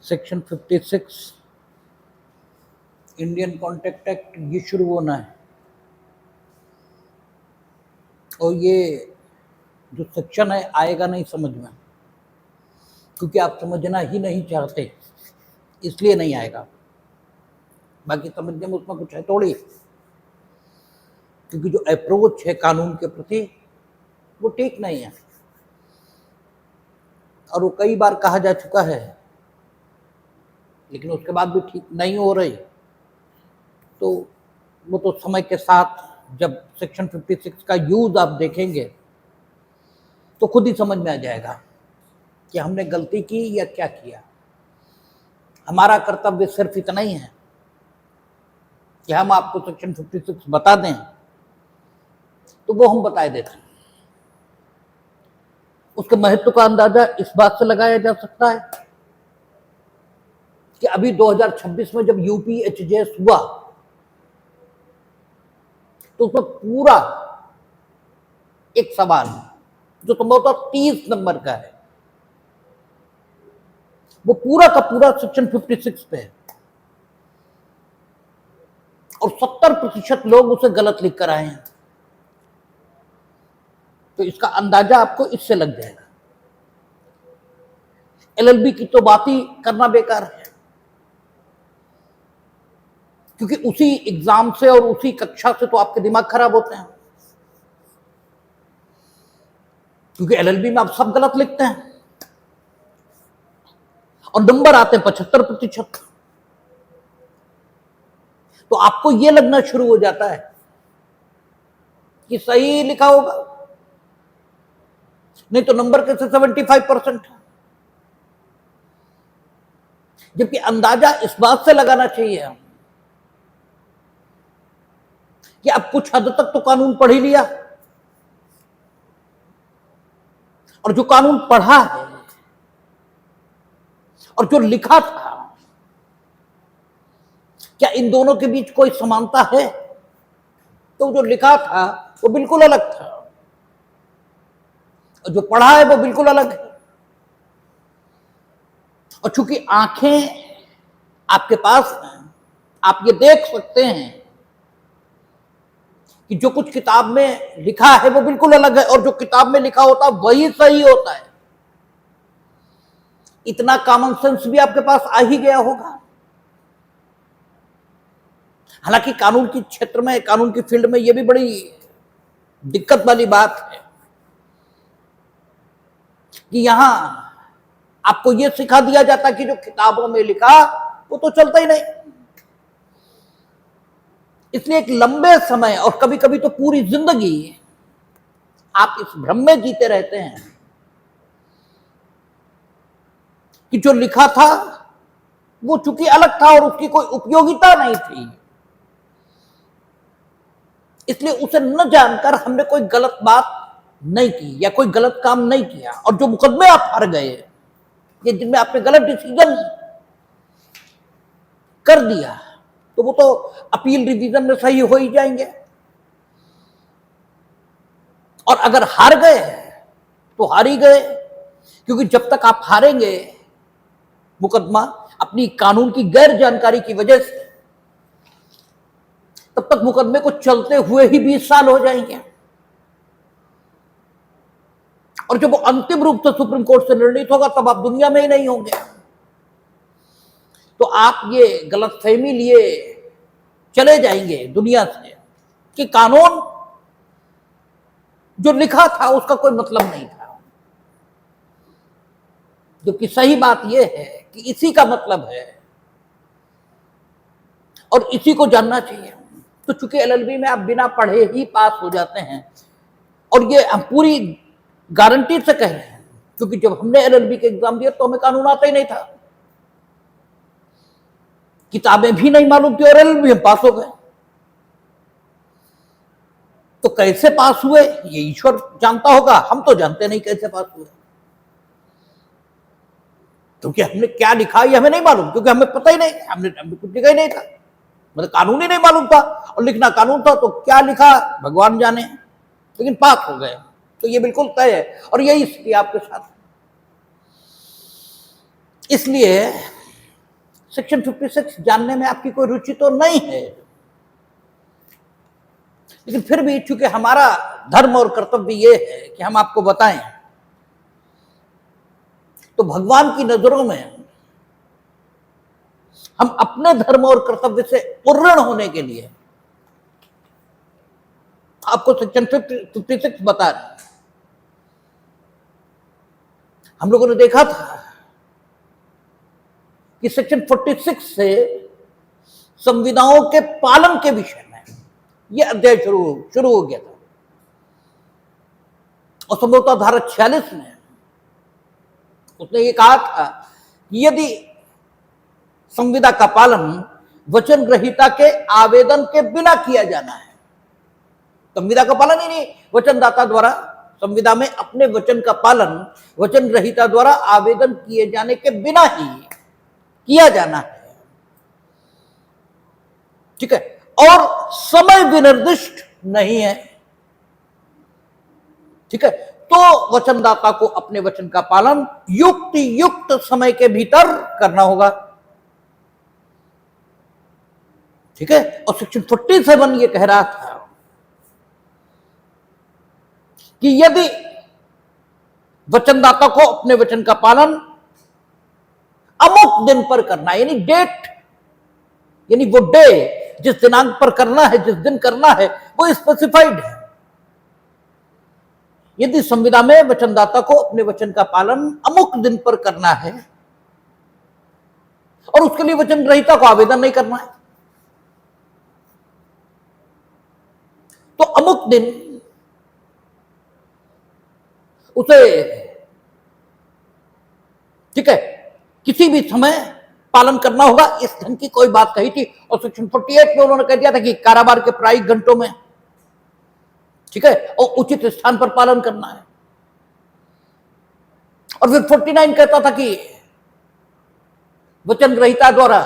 Section 56 Indian contract act ये शुरू होना है। और ये जो सेक्शन है आएगा नहीं समझ में, क्योंकि आप समझना ही नहीं चाहते, इसलिए नहीं आएगा। बाकी समझने में उसमें कुछ है थोड़ी, क्योंकि जो अप्रोच है कानून के प्रति वो ठीक नहीं है। और वो कई बार कहा जा चुका है, लेकिन उसके बाद भी ठीक नहीं हो रही। तो वो तो समय के साथ जब सेक्शन 56 का यूज आप देखेंगे तो खुद ही समझ में आ जाएगा कि हमने गलती की या क्या किया। हमारा कर्तव्य सिर्फ इतना ही है कि हम आपको सेक्शन 56 बता दें, तो वो हम बताए देते हैं। उसके महत्व का अंदाजा इस बात से लगाया जा सकता है कि अभी 2026 में जब यूपीएचजेएस हुआ तो उसमें पूरा एक सवाल जो संभवतः 30 नंबर का है, वो पूरा का पूरा सेक्शन 56 पे है और 70% लोग उसे गलत लिख कर आए हैं। तो इसका अंदाजा आपको इससे लग जाएगा। एलएलबी की तो बात ही करना बेकार है, क्योंकि उसी एग्जाम से और उसी कक्षा से तो आपके दिमाग खराब होते हैं, क्योंकि एलएलबी में आप सब गलत लिखते हैं और नंबर आते हैं 75%। तो आपको यह लगना शुरू हो जाता है कि सही लिखा होगा, नहीं तो नंबर कैसे 75% है। जबकि अंदाजा इस बात से लगाना चाहिए कि अब कुछ हद तक तो कानून पढ़ ही लिया, और जो कानून पढ़ा है और जो लिखा था, क्या इन दोनों के बीच कोई समानता है? तो जो लिखा था वो बिल्कुल अलग था और जो पढ़ा है वो बिल्कुल अलग है। और चूंकि आंखें आपके पास हैं, आप ये देख सकते हैं कि जो कुछ किताब में लिखा है वो बिल्कुल अलग है और जो किताब में लिखा होता वही सही होता है। इतना कॉमन सेंस भी आपके पास आ ही गया होगा। हालांकि कानून के क्षेत्र में, कानून की फील्ड में, यह भी बड़ी दिक्कत वाली बात है कि यहां आपको यह सिखा दिया जाता कि जो किताबों में लिखा वो तो चलता ही नहीं। इसलिए एक लंबे समय और कभी कभी तो पूरी जिंदगी आप इस भ्रम में जीते रहते हैं कि जो लिखा था वो चूंकि अलग था और उसकी कोई उपयोगिता नहीं थी, इसलिए उसे न जानकर हमने कोई गलत बात नहीं की या कोई गलत काम नहीं किया। और जो मुकदमे आप हार गए या जिनमें आपने गलत डिसीजन कर दिया, तो वो तो अपील रिवीजन में सही हो ही जाएंगे। और अगर हार गए तो हार ही गए, क्योंकि जब तक आप हारेंगे मुकदमा अपनी कानून की गैर जानकारी की वजह से, तब तक मुकदमे को चलते हुए ही 20 साल हो जाएंगे। और जब वो अंतिम रूप से सुप्रीम कोर्ट से निर्णित होगा तब आप दुनिया में ही नहीं होंगे। तो आप ये गलतफहमी लिए चले जाएंगे दुनिया से कि कानून जो लिखा था उसका कोई मतलब नहीं था, जबकि सही बात यह है कि इसी का मतलब है और इसी को जानना चाहिए। तो चूंकि एलएलबी में आप बिना पढ़े ही पास हो जाते हैं, और ये हम पूरी गारंटी से कह रहे हैं, क्योंकि जब हमने एलएलबी के एग्जाम दिया तो हमें कानून आता ही नहीं था, किताबें भी नहीं मालूम थी और एलएलबी में पास हो गए। तो कैसे पास हुए ये ईश्वर जानता होगा, हम तो जानते नहीं कैसे पास हुए, क्योंकि हमने क्या लिखा ये हमें नहीं मालूम, क्योंकि हमें पता ही नहीं, हमने कुछ लिखा ही नहीं था, मतलब कानून ही नहीं मालूम था, और लिखना कानून था तो क्या लिखा भगवान जाने, लेकिन पास हो गए। तो ये बिल्कुल तय है और यही स्थिति आपके साथ। इसलिए सेक्शन 56 जानने में आपकी कोई रुचि तो नहीं है, लेकिन फिर भी चूंकि हमारा धर्म और कर्तव्य ये है कि हम आपको बताएं, तो भगवान की नजरों में हम अपने धर्म और कर्तव्य से पूर्ण होने के लिए आपको सेक्शन 56 बता रहे हैं। हम लोगों ने देखा था कि सेक्शन 46 से संविधाओं के पालन के विषय में यह अध्याय शुरू हो गया था, और संभवतः धारा 46 में उसने ये कहा था कि यदि संविदा का पालन वचन ग्रहीता के आवेदन के बिना किया जाना है, संविदा का पालन ही नहीं, वचनदाता द्वारा संविदा में अपने वचन का पालन वचन ग्रहीता द्वारा आवेदन किए जाने के बिना ही किया जाना है, ठीक है, और समय विनिर्दिष्ट नहीं है, ठीक है, तो वचनदाता को अपने वचन का पालन युक्त समय के भीतर करना होगा, ठीक है। और सेक्शन 47 ये कह रहा था कि यदि वचनदाता को अपने वचन का पालन अमुक दिन पर करना है, यानी डेट, यानी वो डे जिस दिनांक पर करना है, जिस दिन करना है, वो स्पेसिफाइड है। यदि संविदा में वचनदाता को अपने वचन का पालन अमुक दिन पर करना है और उसके लिए वचन ग्रहीता को आवेदन नहीं करना है, तो अमुक दिन उसे, ठीक है, किसी भी समय पालन करना होगा। इस ढंग की कोई बात कही थी, और सेक्शन 48 में उन्होंने कह दिया था कि कारावार के प्रायिक घंटों में, ठीक है, और उचित स्थान पर पालन करना है। और फिर 49 कहता था कि वचन ग्रहीता द्वारा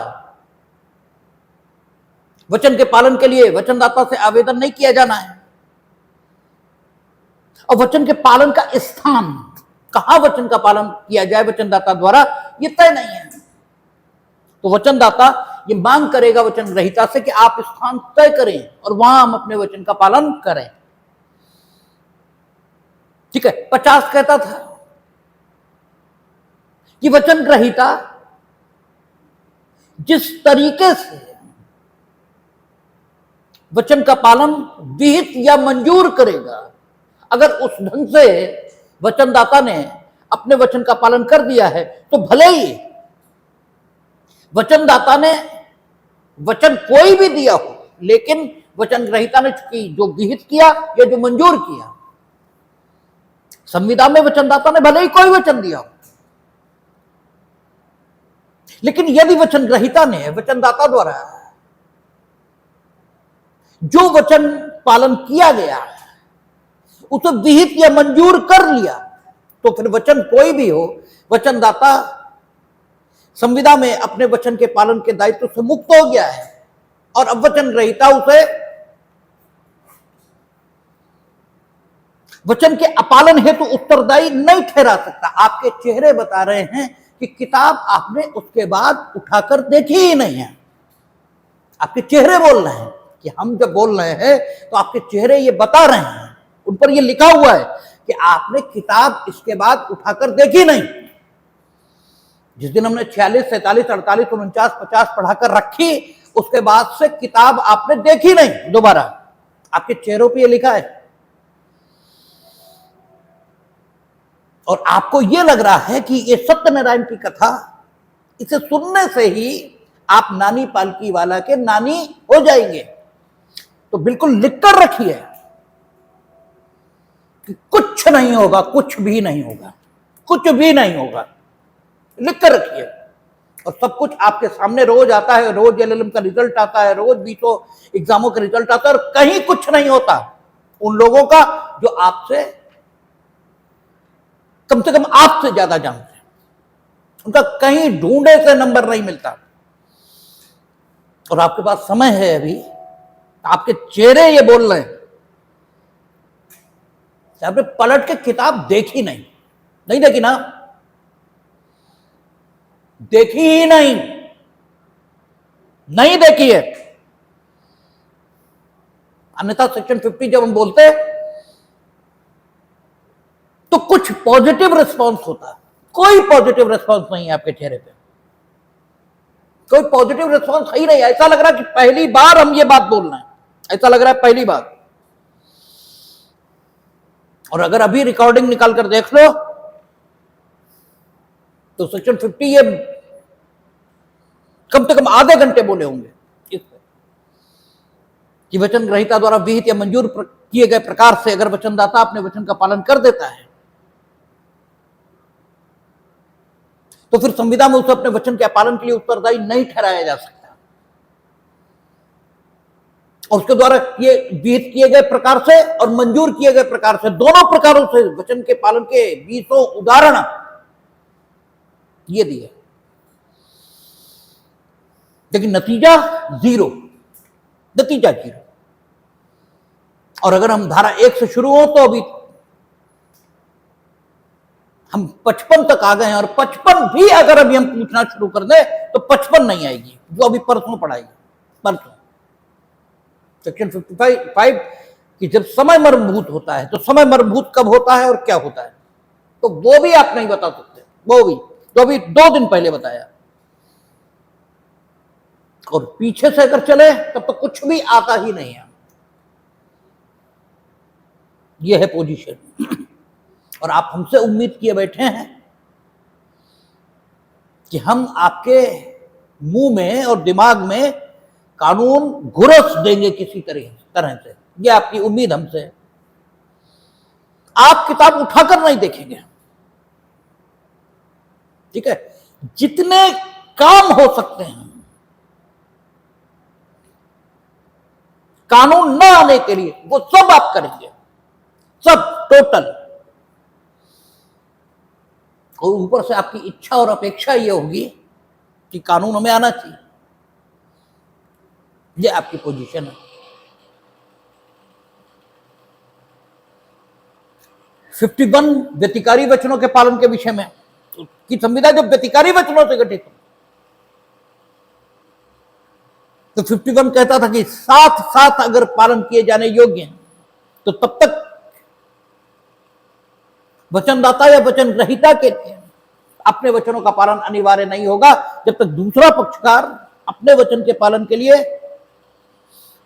वचन के पालन के लिए वचनदाता से आवेदन नहीं किया जाना है, और वचन के पालन का स्थान, कहां वचन का पालन किया जाए वचनदाता द्वारा, यह तय नहीं है। तो वचनदाता ये मांग करेगा वचन ग्रहीता से कि आप स्थान तय करें और वहां हम अपने वचन का पालन करें, ठीक है। 50 कहता था कि वचन ग्रहीता जिस तरीके से वचन का पालन विहित या मंजूर करेगा, अगर उस ढंग से वचनदाता ने अपने वचन का पालन कर दिया है, तो भले ही वचनदाता ने वचन कोई भी दिया हो, लेकिन वचन ग्रहीता ने चूंकि जो विहित किया या जो मंजूर किया, संविदा में वचनदाता ने भले ही कोई वचन दिया हो, लेकिन यदि वचन ग्रहीता ने वचनदाता द्वारा जो वचन पालन किया गया उसे विहित या मंजूर कर लिया, तो फिर वचन कोई भी हो, वचनदाता संविदा में अपने वचन के पालन के दायित्व से मुक्त हो गया है, और अब वचन ग्रहीता उसे वचन के अपालन हेतु उत्तरदायी नहीं ठहरा सकता। आपके चेहरे बता रहे हैं कि किताब आपने उसके बाद उठाकर देखी ही नहीं है। आपके चेहरे बोल रहे हैं कि हम जब बोल रहे हैं तो आपके चेहरे ये बता रहे हैं, उन पर ये लिखा हुआ है कि आपने किताब इसके बाद उठाकर देखी नहीं। जिस दिन हमने 46, 47, 48, 49, 50 पढ़ाकर रखी, उसके बाद से किताब आपने देखी नहीं दोबारा। आपके चेहरों पे ये लिखा है, और आपको ये लग रहा है कि ये सत्यनारायण की कथा, इसे सुनने से ही आप नानी पालकी वाला के नानी हो जाएंगे। तो बिल्कुल लिखकर रखिए कि कुछ नहीं होगा, कुछ भी नहीं होगा, कुछ भी नहीं होगा, लिख कर रखिए। और सब कुछ आपके सामने रोज आता है, रोज एलएलएम का रिजल्ट आता है, रोज बीटो एग्जामों का रिजल्ट आता है, और कहीं कुछ नहीं होता उन लोगों का जो आपसे, कम से कम आपसे ज्यादा जानते हैं। उनका कहीं ढूंढे से नंबर नहीं मिलता, और आपके पास समय है अभी। आपके चेहरे ये बोल रहे हैं, आपने पलट के किताब देखी नहीं, नहीं देखी ना, देखी ही नहीं, नहीं देखी है। अन्यथा सेक्शन 50 जब हम बोलते हैं तो कुछ पॉजिटिव रिस्पॉन्स होता है, कोई पॉजिटिव रिस्पॉन्स नहीं है आपके चेहरे पे, कोई पॉजिटिव रिस्पॉन्स ही नहीं। ऐसा लग रहा है कि पहली बार हम ये बात बोल रहे हैं, ऐसा लग रहा है पहली बार। और अगर अभी रिकॉर्डिंग निकाल कर देख लो तो सेक्शन 50 ये कम से कम आधे घंटे बोले होंगे इस पे कि वचन ग्रहीता द्वारा विहित या मंजूर किए गए प्रकार से अगर वचनदाता अपने वचन का पालन कर देता है तो फिर संविदा में उसे अपने वचन के पालन के लिए उत्तरदायी नहीं ठहराया जा सकता। और उसके द्वारा विहित किए गए प्रकार से और मंजूर किए गए प्रकार से, दोनों प्रकारों से वचन के पालन के 20 उदाहरण ये दिए, लेकिन नतीजा जीरो, नतीजा जीरो। और अगर हम धारा 1 से शुरू हो तो अभी हम 55 तक आ गए हैं, और 55 भी अगर अभी हम पूछना शुरू कर दें तो 55 नहीं आएगी जो अभी परसों पढ़ाएगी, परसों। सेक्शन 55 कि जब समय मर्मभूत होता है, तो समय मर्मभूत कब होता है और क्या होता है, तो वो भी आप नहीं बता सकते, वो भी तो अभी 2 दिन पहले बताया। और पीछे से अगर चले तब तो कुछ भी आता ही नहीं है। ये है पोजीशन। और आप हमसे उम्मीद किए बैठे हैं कि हम आपके मुंह में और दिमाग में कानून घुरस देंगे किसी तरह से, ये आपकी उम्मीद हमसे है। आप किताब उठाकर नहीं देखेंगे, ठीक है। जितने काम हो सकते हैं कानून न आने के लिए वो सब आप करेंगे, सब टोटल। और ऊपर से आपकी इच्छा और अपेक्षा ये होगी कि कानून हमें आना चाहिए। ये आपकी पोजीशन है। 51 व्यतिकारी वचनों के पालन के विषय में की संविदा जो व्यतिकारी वचनों से गठित हो, तो 51 कहता था कि साथ साथ अगर पालन किए जाने योग्य हैं तो तब तक वचनदाता या वचन ग्रहीता के अपने वचनों का पालन अनिवार्य नहीं होगा जब तक दूसरा पक्षकार अपने वचन के पालन के लिए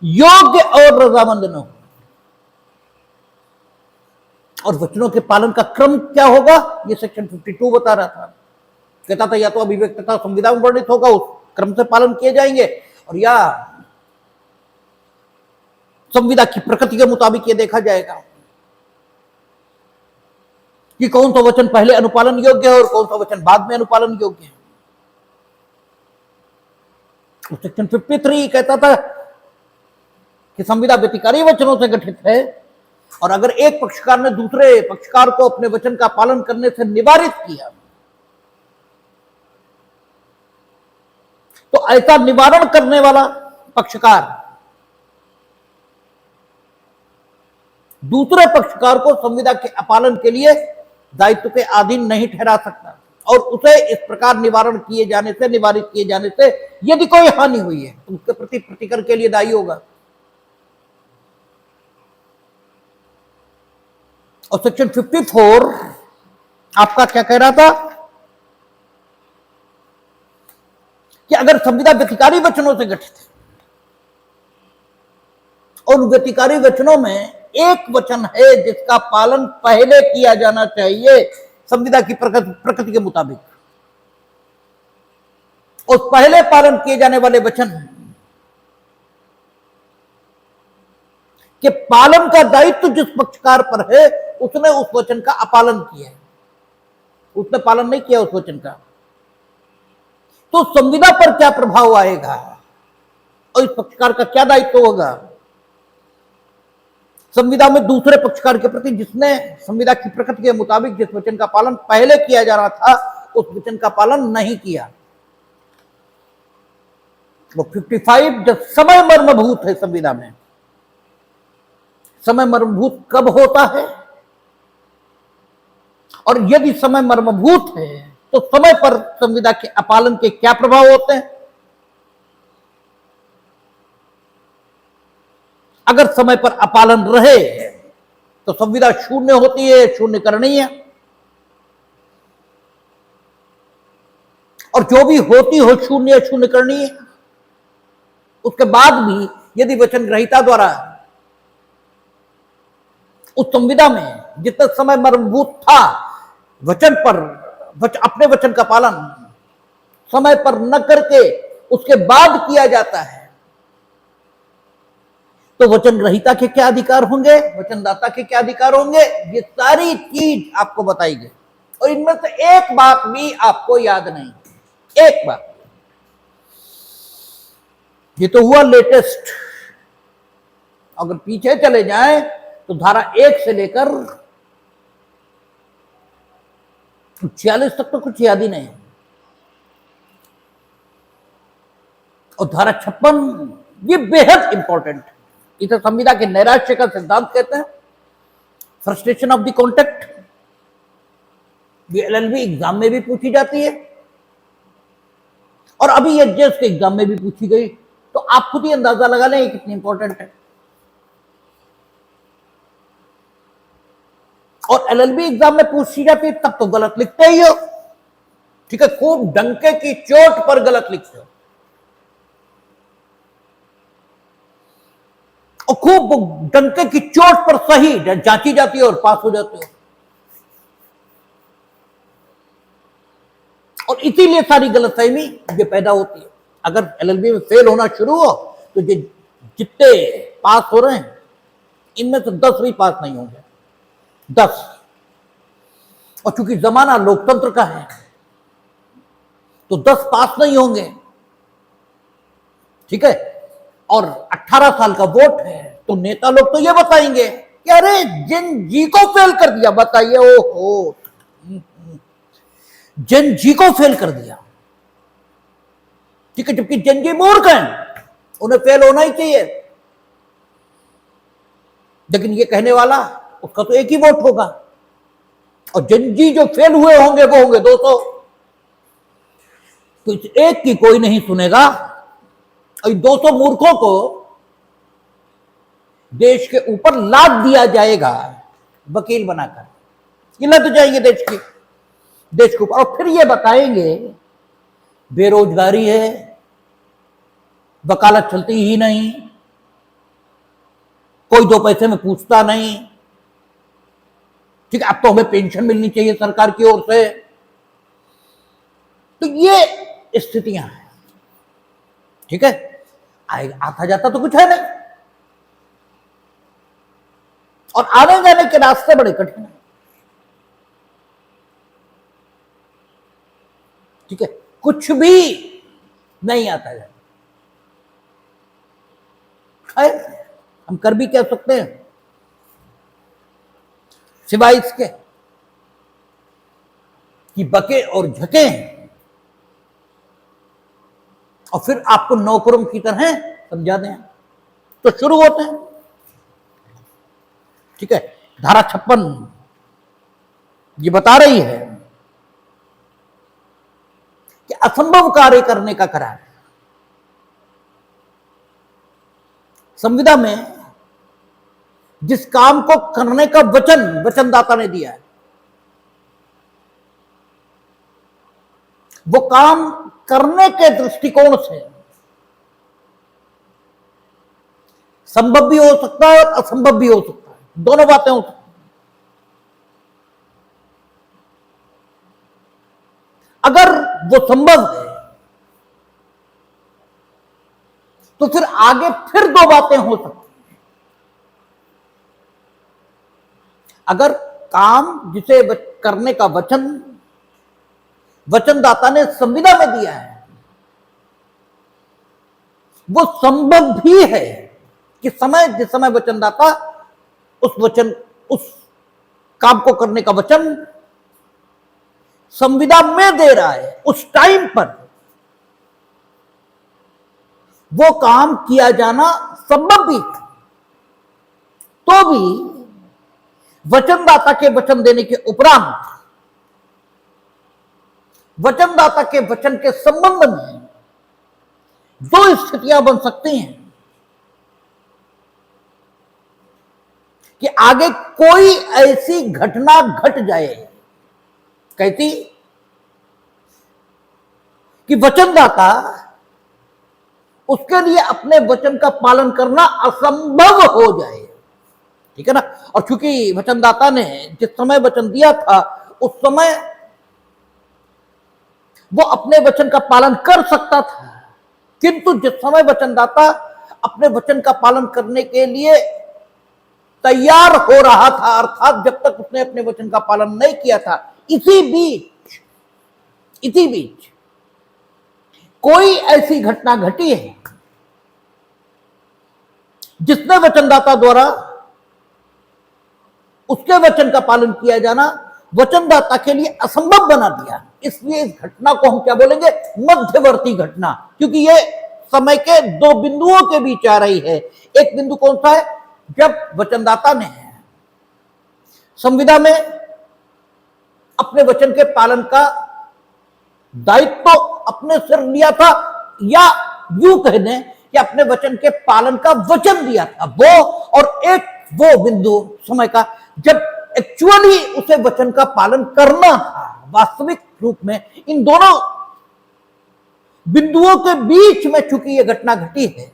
योग्य और रजामंद न हो। और वचनों के पालन का क्रम क्या होगा, ये सेक्शन 52 बता रहा था। कहता था या तो अभिव्यक्त तथा संविदा में वर्णित होगा, उस क्रम से पालन किए जाएंगे, और या संविदा की प्रकृति के मुताबिक ये देखा जाएगा कि कौन सा वचन पहले अनुपालन योग्य है और कौन सा वचन बाद में अनुपालन योग्य है। सेक्शन 53 कहता था कि संविदा व्यतिकारी वचनों से गठित है, और अगर एक पक्षकार ने दूसरे पक्षकार को अपने वचन का पालन करने से निवारित किया तो ऐसा निवारण करने वाला पक्षकार दूसरे पक्षकार को संविदा के अपालन के लिए दायित्व के अधीन नहीं ठहरा सकता, और उसे इस प्रकार निवारण किए जाने से, निवारित किए जाने से यदि कोई हानि हुई है तो उसके प्रति प्रतिकर के लिए दायी होगा। और सेक्शन 54 आपका क्या कह रहा था कि अगर संविदा व्यतिकारी वचनों से गठित है और व्यतिकारी वचनों में एक वचन है जिसका पालन पहले किया जाना चाहिए संविदा की प्रकृति के मुताबिक, और पहले पालन किए जाने वाले वचन के पालन का दायित्व जिस पक्षकार पर है उसने उस वचन का अपालन किया है, उसने पालन नहीं किया उस वचन का, तो संविदा पर क्या प्रभाव आएगा और इस पक्षकार का क्या दायित्व होगा। संविदा में दूसरे पक्षकार के प्रति जिसने संविदा की प्रकृति के मुताबिक जिस वचन का पालन पहले किया जा रहा था उस वचन का पालन नहीं किया, वो 55 जब समय मर्मभूत है। संविदा में समय मर्मभूत कब होता है, और यदि समय मर्मभूत है तो समय पर संविदा के अपालन के क्या प्रभाव होते हैं। अगर समय पर अपालन रहे तो संविदा शून्य होती है, शून्य करनी है। और जो भी होती हो शून्य शून्य करनी है। उसके बाद भी यदि वचन ग्रहीता द्वारा उस संविदा में जितना समय मर्मभूत था वचन पर अपने वचन का पालन समय पर न करके उसके बाद किया जाता है, तो वचन ग्रहीता के क्या अधिकार होंगे, वचनदाता के क्या अधिकार होंगे, ये सारी चीज आपको बताई गई। और इनमें से एक बात भी आपको याद नहीं, एक बात। ये तो हुआ लेटेस्ट। अगर पीछे चले जाएं तो धारा 1 से लेकर 46 तक तो कुछ याद ही नहीं। और धारा 56 ये बेहद इंपॉर्टेंट। इसे संविदा के नैराश्य का सिद्धांत कहते हैं, फ्रस्ट्रेशन ऑफ द कॉन्टेक्ट। ये एलएलबी एग्जाम में भी पूछी जाती है और अभी एचजेएस के एग्जाम में भी पूछी गई, तो आप खुद ही अंदाजा लगा लें कितनी इंपॉर्टेंट है। और एलएलबी एग्जाम में पूछी जाती है तब तो गलत लिखते ही हो, ठीक है, खूब डंके की चोट पर गलत लिखते हो और खूब डंके की चोट पर सही जांची जाती है और पास हो जाते हो। और इसीलिए सारी गलतफहमी ये पैदा होती है। अगर एलएलबी में फेल होना शुरू हो तो ये जितने पास हो रहे हैं इनमें तो 10 भी पास नहीं होंगे, 10। और चूंकि जमाना लोकतंत्र का है तो 10 पास नहीं होंगे, ठीक है। और 18 साल का वोट है तो नेता लोग तो ये बताएंगे कि अरे जिन जी को फेल कर दिया, बताइए, ओहो जिन जी को फेल कर दिया, ठीक है, जबकि जिन जी मूर्ख हैं उन्हें फेल होना ही चाहिए। लेकिन ये कहने वाला उसका तो एक ही वोट होगा और जिन जी जो फेल हुए होंगे वो होंगे 200। तो इस एक की कोई नहीं सुनेगा और 200 मूर्खों को देश के ऊपर लाद दिया जाएगा वकील बनाकर, ये लद जाएंगे देश के ऊपर। और फिर ये बताएंगे बेरोजगारी है, वकालत चलती ही नहीं, कोई 2 पैसे में पूछता नहीं, ठीक है, अब तो हमें पेंशन मिलनी चाहिए सरकार की ओर से। तो ये स्थितियां हैं, ठीक है। आता जाता तो कुछ है नहीं और आने जाने के रास्ते बड़े कठिन हैं, ठीक है, कुछ भी नहीं आता है। हम कर भी क्या सकते हैं सिवाय इसके कि बके और झके और फिर आपको नौकरों की तरह समझा दें। तो शुरू होते हैं, ठीक है। धारा 56 ये बता रही है कि असंभव कार्य करने का करार। संविदा में जिस काम को करने का वचनदाता ने दिया है वो काम करने के दृष्टिकोण से संभव भी हो सकता है और असंभव भी हो सकता है, दोनों बातें हो सकती हैं। अगर वो संभव है तो फिर आगे फिर 2 बातें हो सकती हैं। अगर काम जिसे करने का वचनदाता ने संविदा में दिया है वो संभव भी है कि जिस समय वचनदाता उस काम को करने का वचन संविदा में दे रहा है, उस टाइम पर वो काम किया जाना संभव भी, तो भी वचनदाता के वचन देने के उपरांत वचनदाता के वचन के संबंध में 2 स्थितियां बन सकती हैं। कि आगे कोई ऐसी घटना घट जाए, कहती कि वचनदाता उसके लिए अपने वचन का पालन करना असंभव हो जाए, ठीक है ना। और चूंकि वचनदाता ने जिस समय वचन दिया था उस समय वो अपने वचन का पालन कर सकता था, किंतु जिस समय वचनदाता अपने वचन का पालन करने के लिए तैयार हो रहा था, अर्थात जब तक उसने अपने वचन का पालन नहीं किया था, इसी बीच कोई ऐसी घटना घटी है जिसने वचनदाता द्वारा उसके वचन का पालन किया जाना वचनदाता के लिए असंभव बना दिया। इसलिए इस घटना को हम क्या बोलेंगे? मध्यवर्ती घटना, क्योंकि ये समय के दो बिंदुओं के बीच आ रही है। एक बिंदु कौन सा है? जब वचनदाता ने संविदा में अपने वचन के पालन का दायित्व तो अपने सिर लिया था, या यूं कह दें कि अपने वचन के पालन का वचन दिया था वो, और एक वो बिंदु समय का जब एक्चुअली उसे वचन का पालन करना था वास्तविक रूप में। इन दोनों बिंदुओं के बीच में चूंकि यह घटना घटी है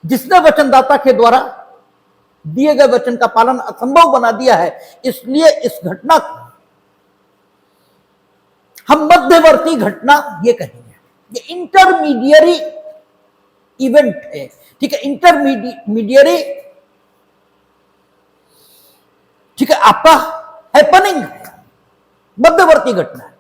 जिसने वचनदाता के द्वारा दिए गए वचन का पालन असंभव बना दिया है, इसलिए इस घटना को हम मध्यवर्ती घटना ये कहेंगे। ये इंटरमीडियरी इवेंट है, ठीक है, इंटरमीडियरी, ठीक है, आपका हैपनिंग है, मध्यवर्ती घटना है।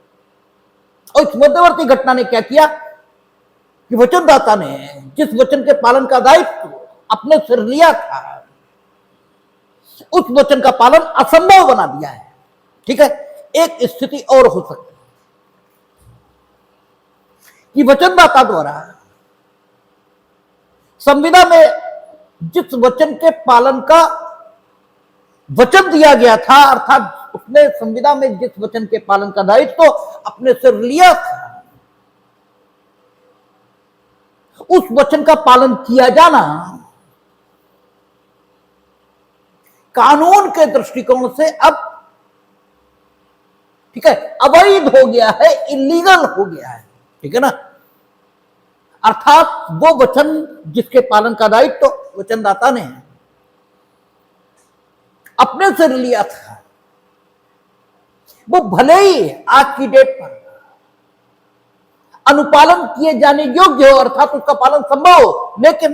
और इस मध्यवर्ती घटना ने क्या किया कि वचनदाता ने जिस वचन के पालन का दायित्व अपने सिर लिया था उस वचन का पालन असंभव बना दिया है, ठीक है। एक स्थिति और हो सकती है कि वचनदाता द्वारा संविदा में जिस वचन के पालन का वचन दिया गया था, अर्थात उसने संविदा में जिस वचन के पालन का दायित्व तो अपने सिर लिया था, उस वचन का पालन किया जाना कानून के दृष्टिकोण से अब, ठीक है, अवैध हो गया है, इलीगल हो गया है, ठीक है ना। अर्थात वो वचन जिसके पालन का दायित्व तो वचनदाता ने अपने से लिया था, वो भले ही आज की डेट पर अनुपालन किए जाने योग्य हो, अर्थात उसका पालन संभव हो, लेकिन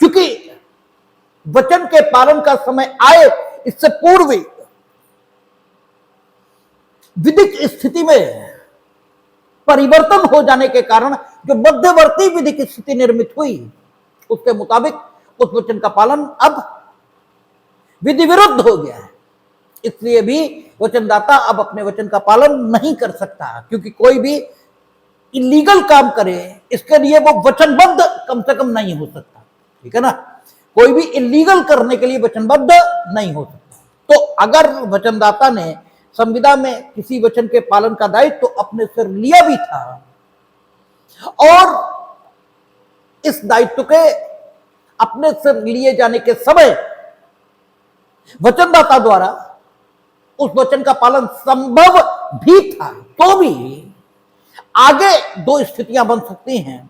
क्योंकि वचन के पालन का समय आए इससे पूर्व विधिक स्थिति में परिवर्तन हो जाने के कारण जो मध्यवर्ती विधिक स्थिति निर्मित हुई उसके मुताबिक उस वचन का पालन अब विधि विरुद्ध हो गया है। इसलिए भी वचनदाता अब अपने वचन का पालन नहीं कर सकता, क्योंकि कोई भी इलीगल काम करे इसके लिए वो वचनबद्ध कम से कम नहीं हो सकता, ठीक है ना। कोई भी इलीगल करने के लिए वचनबद्ध नहीं हो सकता। तो अगर वचनदाता ने संविदा में किसी वचन के पालन का दायित्व तो अपने सिर लिया भी था और इस दायित्व के अपने सिर लिए जाने के समय वचनदाता द्वारा उस वचन का पालन संभव भी था, तो भी आगे दो स्थितियां बन सकती हैं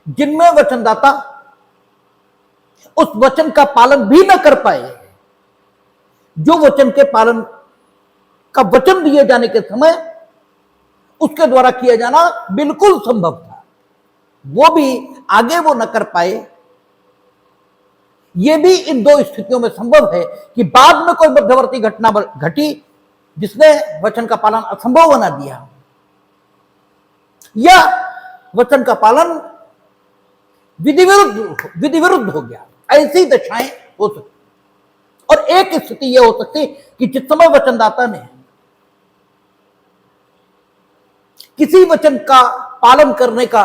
जिनमें वचनदाता उस वचन का पालन भी न कर पाए जो वचन के पालन का वचन दिए जाने के समय उसके द्वारा किया जाना बिल्कुल संभव था, वो भी आगे वो न कर पाए। ये भी इन दो स्थितियों में संभव है कि बाद में कोई मध्यवर्ती घटना घटी जिसने वचन का पालन असंभव बना दिया, या वचन का पालन विधि विरुद्ध हो गया। ऐसी दशाएं हो सकती। और एक स्थिति यह हो सकती कि जिस समय वचनदाता ने किसी वचन का पालन करने का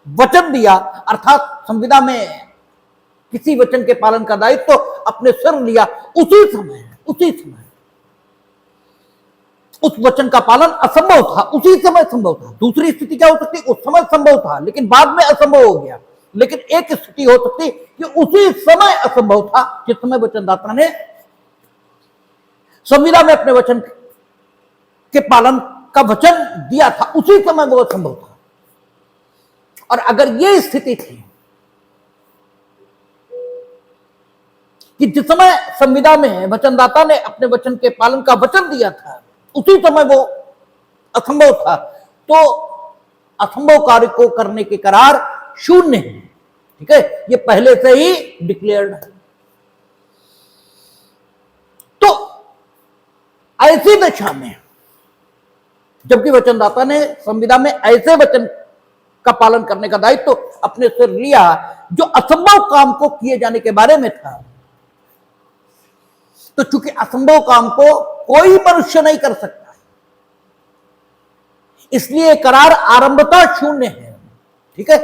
वचन दिया, अर्थात संविदा में किसी वचन के पालन का दायित्व तो अपने सिर लिया, उसी समय उस वचन का पालन असंभव था, उसी समय संभव था। दूसरी स्थिति क्या हो सकती? उस समय संभव था लेकिन बाद में असंभव हो गया। लेकिन एक स्थिति हो सकती कि उसी समय असंभव था जिस समय वचनदाता ने संविदा में अपने वचन के पालन का वचन दिया था, उसी समय वो असंभव था। और अगर ये स्थिति थी कि जिस समय संविदा में वचनदाता ने अपने वचन के पालन का वचन दिया था उसी समय वो असंभव था, तो असंभव कार्य को करने के करार शून्य है। ठीक है, ये पहले से ही डिक्लेयर्ड है। तो ऐसी दशा में जबकि वचनदाता ने संविदा में ऐसे वचन का पालन करने का दायित्व तो अपने सिर लिया जो असंभव काम को किए जाने के बारे में था, तो चूंकि असंभव काम को कोई मनुष्य नहीं कर सकता, इसलिए करार आरंभता शून्य है। ठीक है,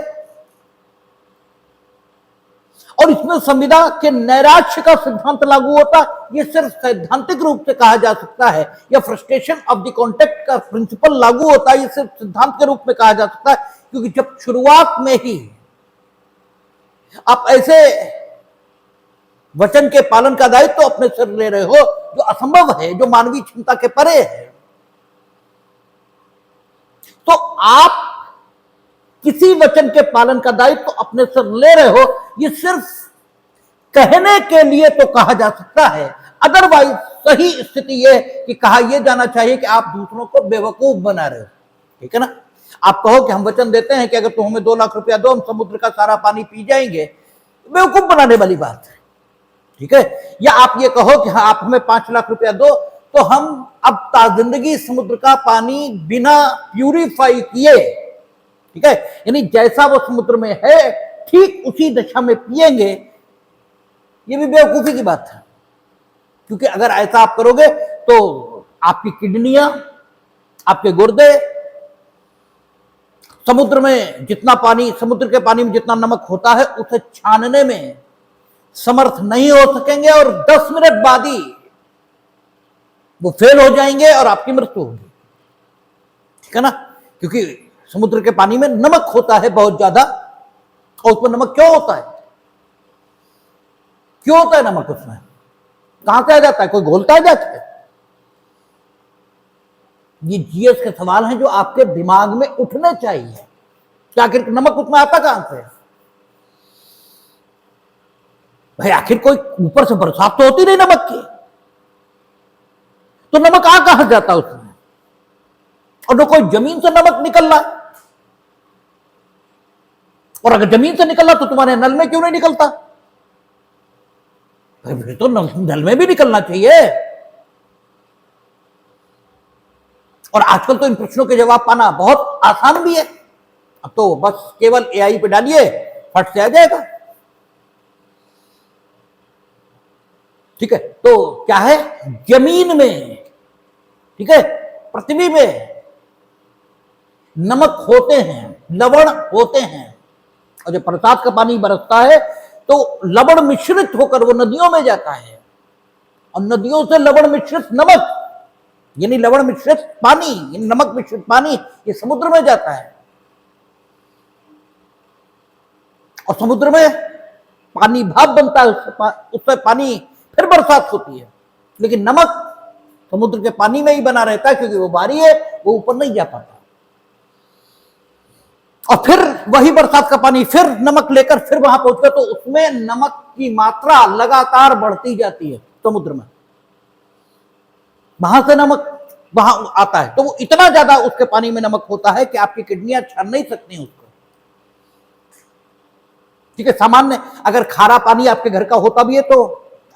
और इसमें संविदा के नैराश्य का सिद्धांत लागू होता। यह सिर्फ सैद्धांतिक रूप से कहा जा सकता है, या फ्रस्ट्रेशन ऑफ द कॉन्टेक्ट का प्रिंसिपल लागू होता है, यह सिर्फ सिद्धांत के रूप में कहा जा सकता है, क्योंकि जब शुरुआत में ही आप ऐसे वचन के पालन का दायित्व तो अपने सिर ले रहे हो जो असंभव है, जो मानवीय क्षमता के परे है, तो आप किसी वचन के पालन का दायित्व तो अपने सिर ले रहे हो, ये सिर्फ कहने के लिए तो कहा जा सकता है। अदरवाइज सही स्थिति यह कि कहा यह जाना चाहिए कि आप दूसरों को बेवकूफ बना रहे हो। ठीक है ना, आप कहो कि हम वचन देते हैं कि अगर तुम हमें 2 लाख रुपया दो हम समुद्र का सारा पानी पी जाएंगे, बेवकूफ बनाने वाली बात है। ठीक है, या आप ये कहो कि हाँ आप हमें 5 लाख रुपया दो तो हम अब ताजिंदगी समुद्र का पानी बिना प्यूरिफाई किए, ठीक है, यानी जैसा वो समुद्र में है ठीक उसी दशा में पिएंगे, ये भी बेवकूफी की बात है। क्योंकि अगर ऐसा आप करोगे तो आपकी किडनियां, आपके गुर्दे समुद्र में जितना पानी, समुद्र के पानी में जितना नमक होता है उसे छानने में समर्थ नहीं हो सकेंगे और 10 मिनट बाद ही वो फेल हो जाएंगे और आपकी मृत्यु होगी। ठीक है ना, क्योंकि समुद्र के पानी में नमक होता है बहुत ज्यादा, और उसमें नमक क्यों होता है? क्यों होता है नमक उसमें? कहां से आ जाता है? कोई घोलता है जाके? ये जीएस के सवाल हैं जो आपके दिमाग में उठने चाहिए कि आखिर नमक उसमें आता कहां से? भाई आखिर कोई ऊपर से बरसात तो होती नहीं नमक की, तो नमक आ कहां जाता उसमें? और जो कोई जमीन से नमक निकल रहा, और अगर जमीन से निकल रहा तो तुम्हारे नल में क्यों नहीं निकलता? भाई तो नल में भी निकलना चाहिए। और आजकल तो इन प्रश्नों के जवाब पाना बहुत आसान भी है। अब तो बस केवल एआई पे डालिए, फट से आ जाएगा। ठीक है, तो क्या है, जमीन में, ठीक है, पृथ्वी में नमक होते हैं, लवण होते हैं, और जब बरसात का पानी बरसता है तो लवण मिश्रित होकर वो नदियों में जाता है, और नदियों से लवण मिश्रित नमक, यानी लवण मिश्रित पानी, यानी नमक मिश्रित पानी, ये समुद्र में जाता है, और समुद्र में पानी भाप बनता है, उससे पानी फिर बरसात होती है। लेकिन नमक समुद्र के पानी में ही बना रहता है, क्योंकि वो भारी है, वो ऊपर नहीं जा पाता। और फिर वही बरसात का पानी फिर नमक लेकर फिर वहां पहुंचता, तो उसमें नमक की मात्रा लगातार बढ़ती जाती है समुद्र में। वहां से नमक वहां आता है, तो वो इतना ज्यादा उसके पानी में नमक होता है कि आपकी किडनियां छान नहीं सकती उसको। ठीक है, सामान्य अगर खारा पानी आपके घर का होता भी है तो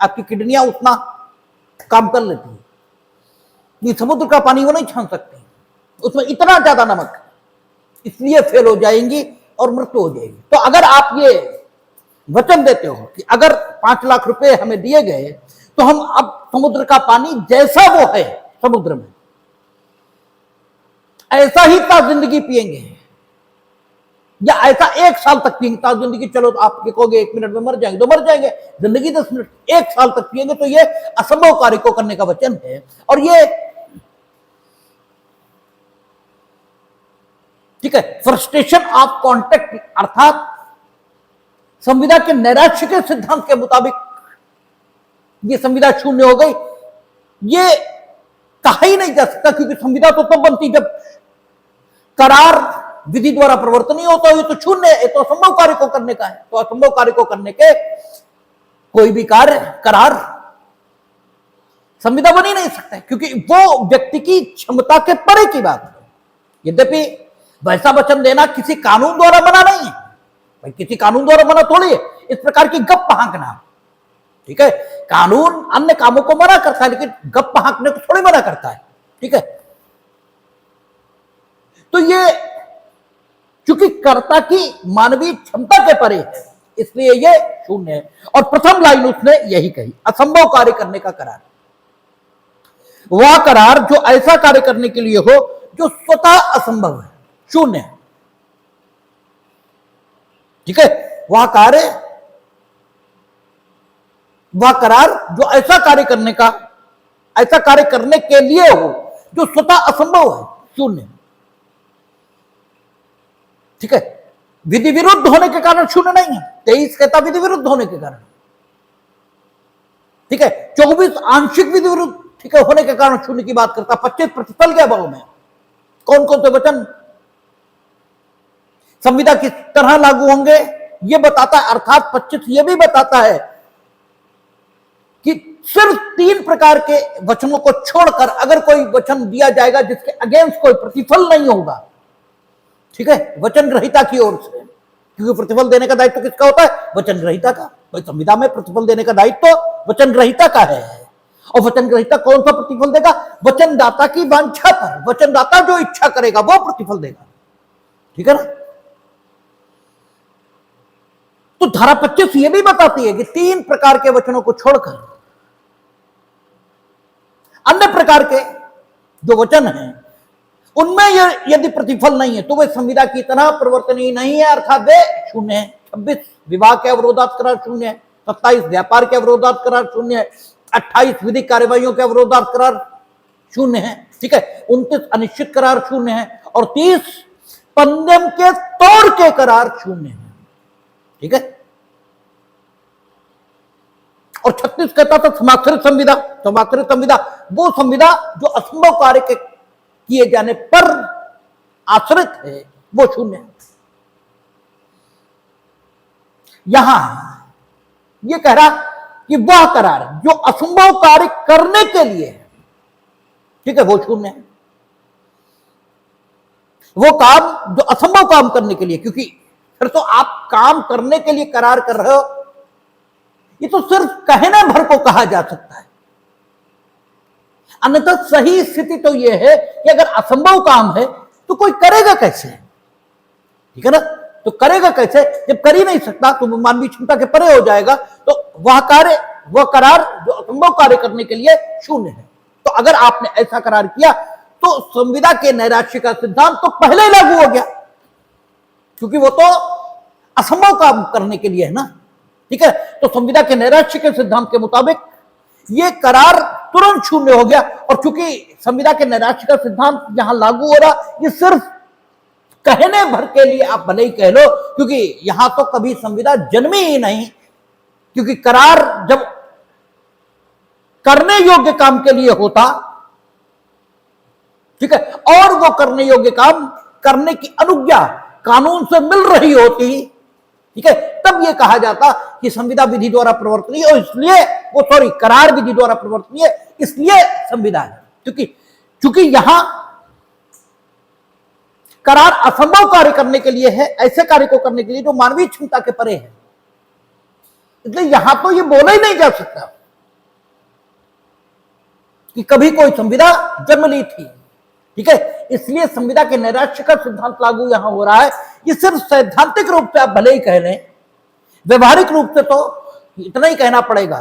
आपकी किडनियां उतना काम कर लेती है, ये समुद्र का पानी वो नहीं छान सकती, उसमें इतना ज्यादा नमक, इसलिए फेल हो जाएंगी और मृत्यु हो जाएगी। तो अगर आप ये वचन देते हो कि अगर 5 लाख रुपए हमें दिए गए तो हम अब समुद्र का पानी जैसा वो है समुद्र में ऐसा ही जिंदगी पिएंगे, या ऐसा 1 साल तक पिएंगे जिंदगी, चलो तो आप कहोगे 1 मिनट में मर जाएंगे, तो मर जाएंगे, जिंदगी 10 मिनट, 1 साल तक पिएंगे, तो ये असंभव कार्य को करने का वचन है। और ये ठीक है, फ्रस्ट्रेशन ऑफ कॉन्टेक्ट, अर्थात संविदा के नैराश्य के सिद्धांत के मुताबिक ये संविदा शून्य हो गई, ये कहा ही नहीं जा सकता, क्योंकि संविदा तो तब बनती जब करार विधि द्वारा प्रवर्तन नहीं होता। ये तो शून्य है, ये तो असंभव कार्य को करने का है। तो असंभव कार्य को करने के कोई भी कार्य करार संविदा बन ही नहीं सकता है, क्योंकि वो व्यक्ति की क्षमता के परे की बात है। यद्यपि वैसा वचन देना किसी कानून द्वारा बना नहीं है भाई, किसी कानून द्वारा बना थोड़ी है इस प्रकार की गप हाँकना। ठीक है, कानून अन्य कामों को मना करता है, लेकिन गप हाँकने को थोड़ी मना करता है। ठीक है, तो ये चूंकि कर्ता की मानवीय क्षमता के परे है, इसलिए ये शून्य है। और प्रथम लाइन उसने यही कही, असंभव कार्य करने का करार, वह करार जो ऐसा कार्य करने के लिए हो जो स्वतः असंभव है, शून्य है। ठीक है, वह करार जो ऐसा कार्य करने के लिए हो जो स्वतः असंभव है, शून्य। ठीक है, विधि विरुद्ध होने के कारण शून्य नहीं है। 23 कहता विधि विरुद्ध होने के कारण। ठीक है, 24 आंशिक विधि विरुद्ध ठीक है होने के कारण शून्य की बात करता। 25 प्रतिफल के अभाव में कौन कौन से वचन संविदा किस तरह लागू होंगे ये बताता है। अर्थात 25 ये भी बताता है कि सिर्फ 3 प्रकार के वचनों को छोड़कर अगर कोई वचन दिया जाएगा जिसके अगेंस्ट कोई प्रतिफल नहीं होगा, ठीक है, वचन ग्रहीता की ओर से, क्योंकि प्रतिफल देने का दायित्व किसका होता है? वचन ग्रहीता का। भाई संविदा में प्रतिफल देने का दायित्व वचन ग्रहीता का है। और वचन ग्रहीता कौन सा प्रतिफल देगा? वचनदाता की वांछा पर, वचनदाता जो इच्छा करेगा वो प्रतिफल देगा। ठीक है ना? तो धारा 25 ये भी बताती है कि 3 प्रकार के वचनों को छोड़कर अन्य प्रकार के जो वचन हैं उनमें यदि प्रतिफल नहीं है तो वे संविदा की तरह प्रवर्तनीय नहीं है, अर्थात वे शून्य है। 26 विवाह के अवरोधात करार शून्य है। 27 व्यापार के अवरोधात करार शून्य है। 28 विधिक कार्यवाहियों के अवरोधात करार शून्य है। ठीक है, 29 अनिश्चित करार शून्य है और 30 पंद्यम के तौर के करार शून्य है। ठीक है, और 36 कहता था समाक्षरित संविदा। समाक्षरित संविदा वो संविदा जो असंभव कार्य के किए जाने पर आश्रित है, वो शून्य है। यहां ये कह रहा कि वह करार जो असंभव कार्य करने के लिए है, ठीक है, वो शून्य है। वो काम जो असंभव काम करने के लिए, क्योंकि फिर तो आप काम करने के लिए करार कर रहे हो, ये तो सिर्फ कहने भर को कहा जा सकता है। अन्यथा सही स्थिति तो यह है कि अगर असंभव काम है तो कोई करेगा कैसे? ठीक है ना? तो करेगा कैसे जब कर ही नहीं सकता, तो मानवीय क्षमता के परे हो जाएगा। तो वह करार जो असंभव कार्य करने के लिए शून्य है। तो अगर आपने ऐसा करार किया तो संविदा के नैराश्य का सिद्धांत तो पहले ही लागू हो गया, क्योंकि वो तो असंभव काम करने के लिए है ना। ठीक है, तो संविदा के नैराश्य के सिद्धांत के मुताबिक ये करार तुरंत शून्य हो गया। और चूंकि संविदा के नैराश्य का सिद्धांत यहां लागू हो रहा, ये सिर्फ कहने भर के लिए आप भले ही कह लो, क्योंकि यहां तो कभी संविदा जन्मी ही नहीं, क्योंकि करार जब करने योग्य काम के लिए होता, ठीक है, और वो करने योग्य काम करने की अनुज्ञा कानून से मिल रही होती, ठीक है, तब ये कहा जाता कि संविदा विधि द्वारा प्रवर्तनीय, और इसलिए करार विधि द्वारा प्रवर्तनीय, इसलिए संविदा है। क्योंकि यहां करार असंभव कार्य करने के लिए है, ऐसे कार्य को करने के लिए जो मानवीय क्षमता के परे है, इसलिए यहां तो ये बोला ही नहीं जा सकता कि कभी कोई संविदा जन्म ली थी। ठीक है, इसलिए संविदा के नैराश्य का सिद्धांत लागू यहां हो रहा है। ये सिर्फ सैद्धांतिक रूप से आप भले ही कह लें, व्यवहारिक रूप से तो इतना ही कहना पड़ेगा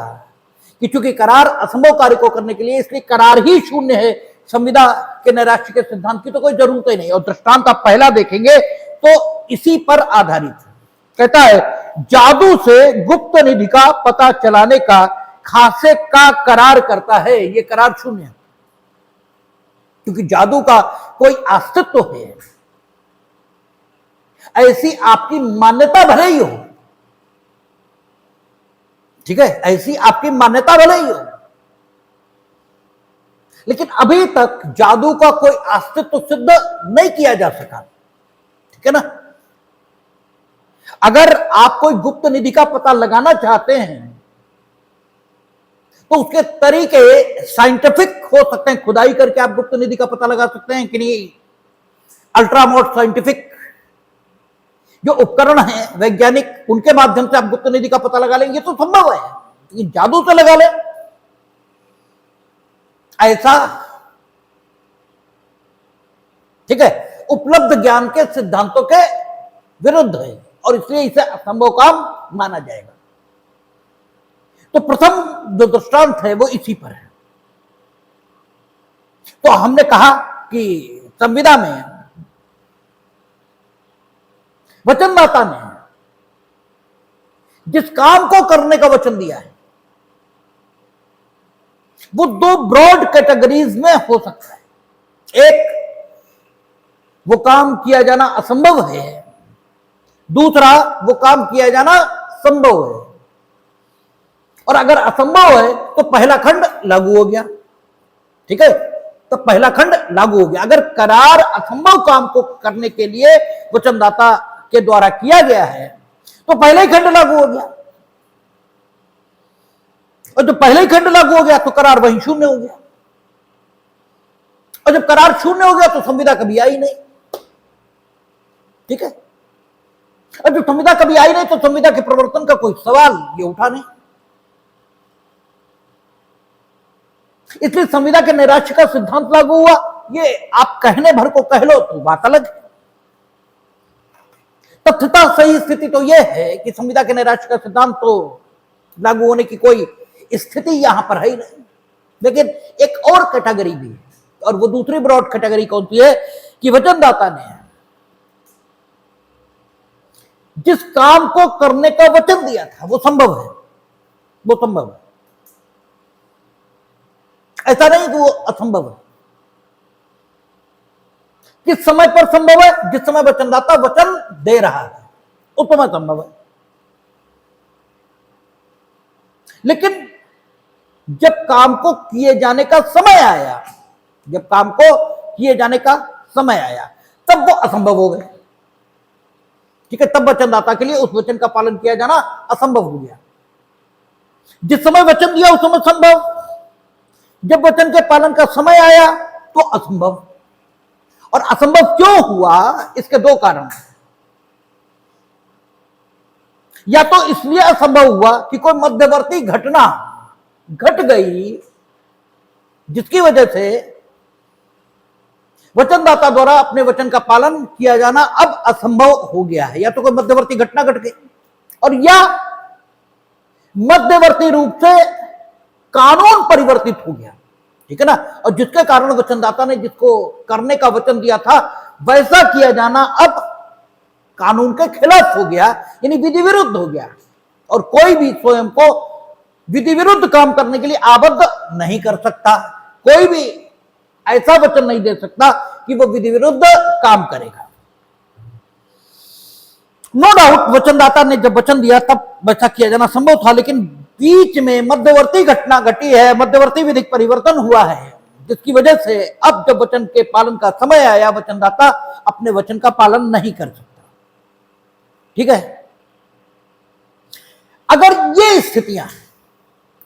कि चूंकि करार असंभव कार्य को करने के लिए, इसलिए करार ही शून्य है। संविदा के नैराश्य के सिद्धांत की तो कोई जरूरत ही नहीं। और दृष्टांत आप पहला देखेंगे तो इसी पर आधारित है। कहता है, जादू से गुप्त निधि का पता चलाने का खासे का करार करता है। ये करार शून्य है, क्योंकि जादू का कोई अस्तित्व है, ऐसी आपकी मान्यता भले ही हो, ठीक है, ऐसी आपकी मान्यता भले ही हो, लेकिन अभी तक जादू का कोई अस्तित्व सिद्ध नहीं किया जा सका। ठीक है ना। अगर आप कोई गुप्त निधि का पता लगाना चाहते हैं तो उसके तरीके साइंटिफिक हो सकते हैं, खुदाई करके आप गुप्त निधि का पता लगा सकते हैं कि नहीं, अल्ट्रामोड साइंटिफिक जो उपकरण हैं वैज्ञानिक, उनके माध्यम से आप गुप्त निधि का पता लगा लेंगे तो संभव है, लेकिन जादू से लगा लें ऐसा, ठीक है, उपलब्ध ज्ञान के सिद्धांतों के विरुद्ध है और इसलिए इसे असंभव काम माना जाएगा। तो प्रथम जो दृष्टांत है वो इसी पर है। तो हमने कहा कि संविदा में वचनदाता ने जिस काम को करने का वचन दिया है वो दो ब्रॉड कैटेगरीज में हो सकता है। एक, वो काम किया जाना असंभव है, दूसरा वो काम किया जाना संभव है। और अगर असंभव है तो पहला खंड लागू हो गया। ठीक है, तो पहला खंड लागू हो गया। अगर करार असंभव काम को करने के लिए वचनदाता के द्वारा किया गया है तो पहला ही खंड लागू हो गया, और जब पहले ही खंड लागू हो गया तो करार वहीं शून्य हो गया, और जब करार शून्य हो गया तो संविदा कभी आई नहीं। ठीक है, और जब संविदा कभी आई नहीं तो संविदा के प्रवर्तन का कोई सवाल ये उठा नहीं। इसलिए संविदा के नैराश्य का सिद्धांत लागू हुआ। ये आप कहने भर को कह लो तो बात अलग है। तथ्यता सही स्थिति तो यह है कि संविदा के नैराश्य का सिद्धांत तो लागू होने की कोई स्थिति यहां पर है ही नहीं। लेकिन एक और कैटेगरी भी है, और वो दूसरी ब्रॉड कैटेगरी कौन सी है कि वचनदाता ने जिस काम को करने का वचन दिया था वो संभव है, वो संभव है, ऐसा नहीं कि वो असंभव है। किस समय पर संभव है? जिस समय वचनदाता वचन दे रहा है उस समय संभव है। लेकिन जब काम को किए जाने का समय आया, जब काम को किए जाने का समय आया तब वो असंभव हो गए। ठीक है, तब वचनदाता के लिए उस वचन का पालन किया जाना असंभव हो गया। जिस समय वचन दिया उस समय संभव, जब वचन के पालन का समय आया तो असंभव। और असंभव क्यों हुआ? इसके दो कारण हैं। या तो इसलिए असंभव हुआ कि कोई मध्यवर्ती घटना घट गई जिसकी वजह से वचनदाता द्वारा अपने वचन का पालन किया जाना अब असंभव हो गया है। या तो कोई मध्यवर्ती घटना घट गई, और या मध्यवर्ती रूप से कानून परिवर्तित हो गया। ठीक है ना, और जिसके कारण वचनदाता ने जिसको करने का वचन दिया था वैसा किया जाना अब कानून के खिलाफ हो गया, यानी विधि विरुद्ध हो गया। और कोई भी स्वयं को विधि विरुद्ध काम करने के लिए आबद्ध नहीं कर सकता। कोई भी ऐसा वचन नहीं दे सकता कि वो विधि विरुद्ध काम करेगा। नो डाउट वचनदाता ने जब वचन दिया तब वैसा किया जाना संभव था, लेकिन बीच में मध्यवर्ती घटना घटी है, मध्यवर्ती विधिक परिवर्तन हुआ है, जिसकी वजह से अब जब वचन के पालन का समय आया वचनदाता अपने वचन का पालन नहीं कर सकता। ठीक है, अगर ये स्थितियां हैं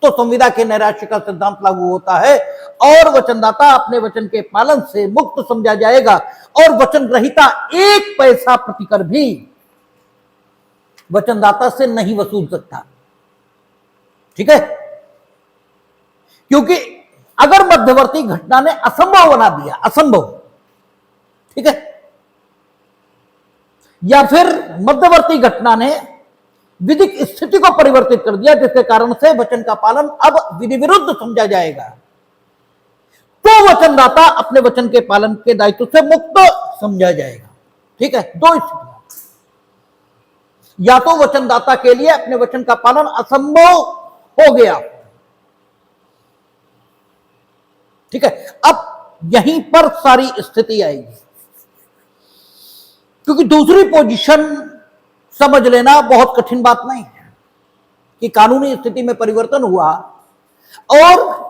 तो संविदा के नैराश्य का सिद्धांत लागू होता है और वचनदाता अपने वचन के पालन से मुक्त समझा जाएगा, और वचन ग्रहीता एक पैसा प्रतिकर भी वचनदाता से नहीं वसूल सकता। ठीक है, क्योंकि अगर मध्यवर्ती घटना ने असंभव बना दिया, असंभव, ठीक है, या फिर मध्यवर्ती घटना ने विधिक स्थिति को परिवर्तित कर दिया जिसके कारण से वचन का पालन अब विधि विरुद्ध समझा जाएगा, तो वचनदाता अपने वचन के पालन के दायित्व से मुक्त समझा जाएगा। ठीक है, दो स्थितियां, या तो वचनदाता के लिए अपने वचन का पालन असंभव हो गया। ठीक है, अब यहीं पर सारी स्थिति आएगी, क्योंकि दूसरी पोजीशन समझ लेना बहुत कठिन बात नहीं है कि कानूनी स्थिति में परिवर्तन हुआ और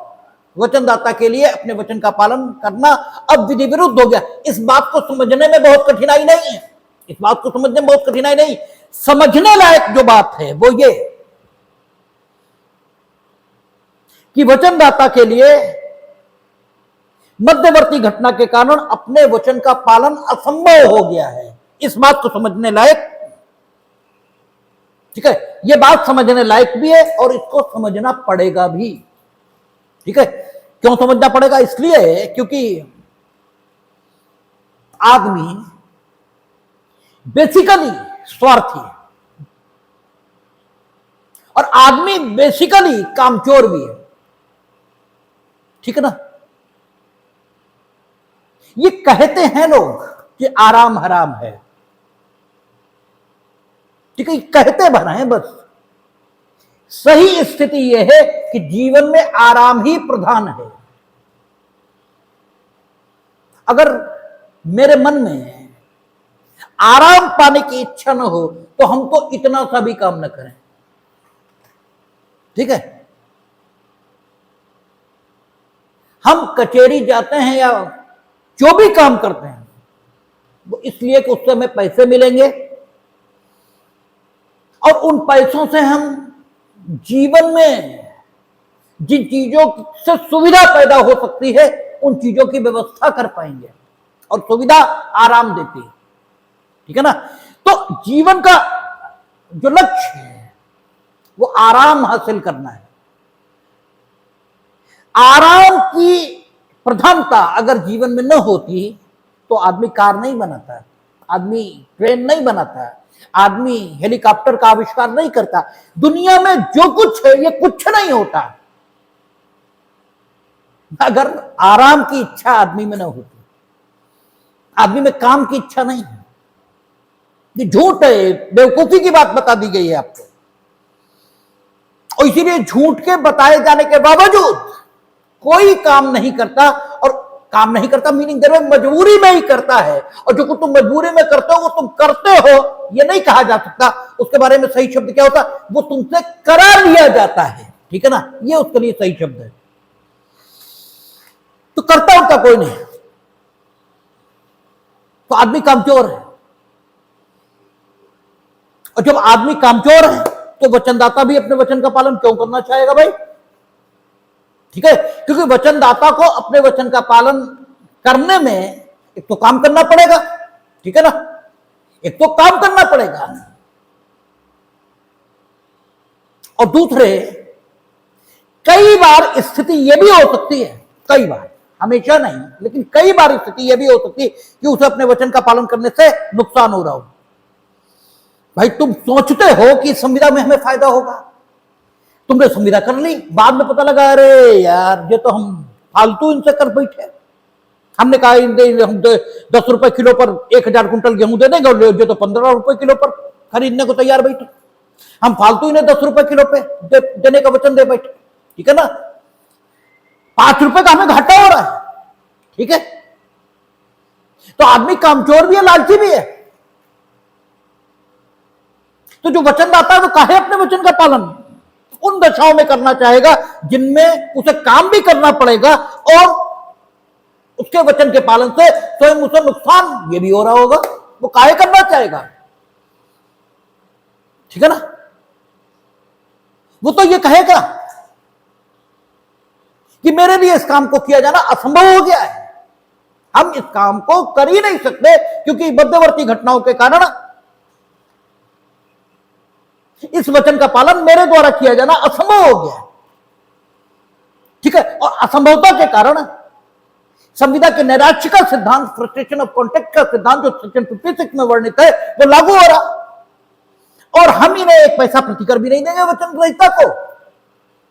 वचनदाता के लिए अपने वचन का पालन करना अब विधि विरुद्ध हो गया। इस बात को समझने में बहुत कठिनाई नहीं है, इस बात को समझने में बहुत कठिनाई नहीं। समझने लायक जो बात है वो ये कि वचनदाता के लिए मध्यवर्ती घटना के कारण अपने वचन का पालन असंभव हो गया है। इस बात को समझने लायक, ठीक है, यह बात समझने लायक भी है और इसको समझना पड़ेगा भी। ठीक है, क्यों समझना पड़ेगा? इसलिए क्योंकि आदमी बेसिकली स्वार्थी है और आदमी बेसिकली कामचोर भी है। ठीक है ना? ये कहते हैं लोग कि आराम हराम है, ठीक है, कहते भर हैं बस। सही स्थिति यह है कि जीवन में आराम ही प्रधान है। अगर मेरे मन में आराम पाने की इच्छा न हो तो हम तो इतना सा भी काम न करें। ठीक है, हम कचहरी जाते हैं या जो भी काम करते हैं वो इसलिए कि उससे हमें पैसे मिलेंगे और उन पैसों से हम जीवन में जिन चीजों से सुविधा पैदा हो सकती है उन चीजों की व्यवस्था कर पाएंगे और सुविधा आराम देती है। ठीक है ना? तो जीवन का जो लक्ष्य है वो आराम हासिल करना है। आराम की प्रधानता अगर जीवन में न होती तो आदमी कार नहीं बनाता, आदमी ट्रेन नहीं बनाता, आदमी हेलीकॉप्टर का आविष्कार नहीं करता। दुनिया में जो कुछ है ये कुछ नहीं होता अगर आराम की इच्छा आदमी में न होती। आदमी में काम की इच्छा नहीं है। ये झूठ है, बेवकूफी की बात बता दी गई है आपको। और इसीलिए झूठ के बताए जाने के बावजूद कोई काम नहीं करता, और काम नहीं करता मीनिंग देर में मजबूरी में ही करता है। और जो कुछ तुम मजबूरी में करते हो वो तुम करते हो ये नहीं कहा जा सकता। उसके बारे में सही शब्द क्या होता? वो तुमसे करा लिया जाता है। ठीक है ना? ये उसके लिए सही शब्द है। तो करता उनका कोई नहीं तो आदमी कामचोर है। और जब आदमी कामचोर है तो वचनदाता भी अपने वचन का पालन क्यों करना चाहेगा भाई? ठीक है, क्योंकि वचनदाता को अपने वचन का पालन करने में एक तो काम करना पड़ेगा। ठीक है ना? एक तो काम करना पड़ेगा और दूसरे कई बार स्थिति यह भी हो सकती है, कई बार, हमेशा नहीं, लेकिन कई बार स्थिति यह भी हो सकती है कि उसे अपने वचन का पालन करने से नुकसान हो रहा हो। भाई तुम सोचते हो कि संविदा में हमें फायदा होगा, तुमने संविदा कर ली, बाद में पता लगा अरे यार ये तो हम फालतू इनसे कर बैठे। हमने कहा हम 10 रुपए किलो पर 1000 कुंटल गेहूं दे देंगे और ये तो 15 रुपए किलो पर खरीदने को तैयार बैठे। हम फालतू इन्हें 10 रुपए किलो पे देने का वचन दे बैठे। ठीक है ना? 5 रुपए का हमें घाटा हो रहा है। ठीक है, तो आदमी कामचोर भी है, लालची भी है। तो जो वचनदाता है वो काहे अपने वचन का पालन उन दशाओं में करना चाहेगा जिनमें उसे काम भी करना पड़ेगा और उसके वचन के पालन से स्वयं उसे नुकसान ये भी हो रहा होगा, वो काहे करना चाहेगा? ठीक है ना? वो तो ये कहेगा कि मेरे लिए इस काम को किया जाना असंभव हो गया है, हम इस काम को कर ही नहीं सकते क्योंकि मध्यवर्ती घटनाओं के कारण इस वचन का पालन मेरे द्वारा किया जाना असंभव हो गया है। ठीक है, और असंभवता के कारण संविदा के नैराश्य का सिद्धांत, फ्रस्ट्रेशन ऑफ कॉन्टेक्ट का सिद्धांत जो सेक्शन 56 में वर्णित है वो लागू हो रहा, और हम इन्हें एक पैसा प्रतिकर भी नहीं देंगे वचन ग्रहीता को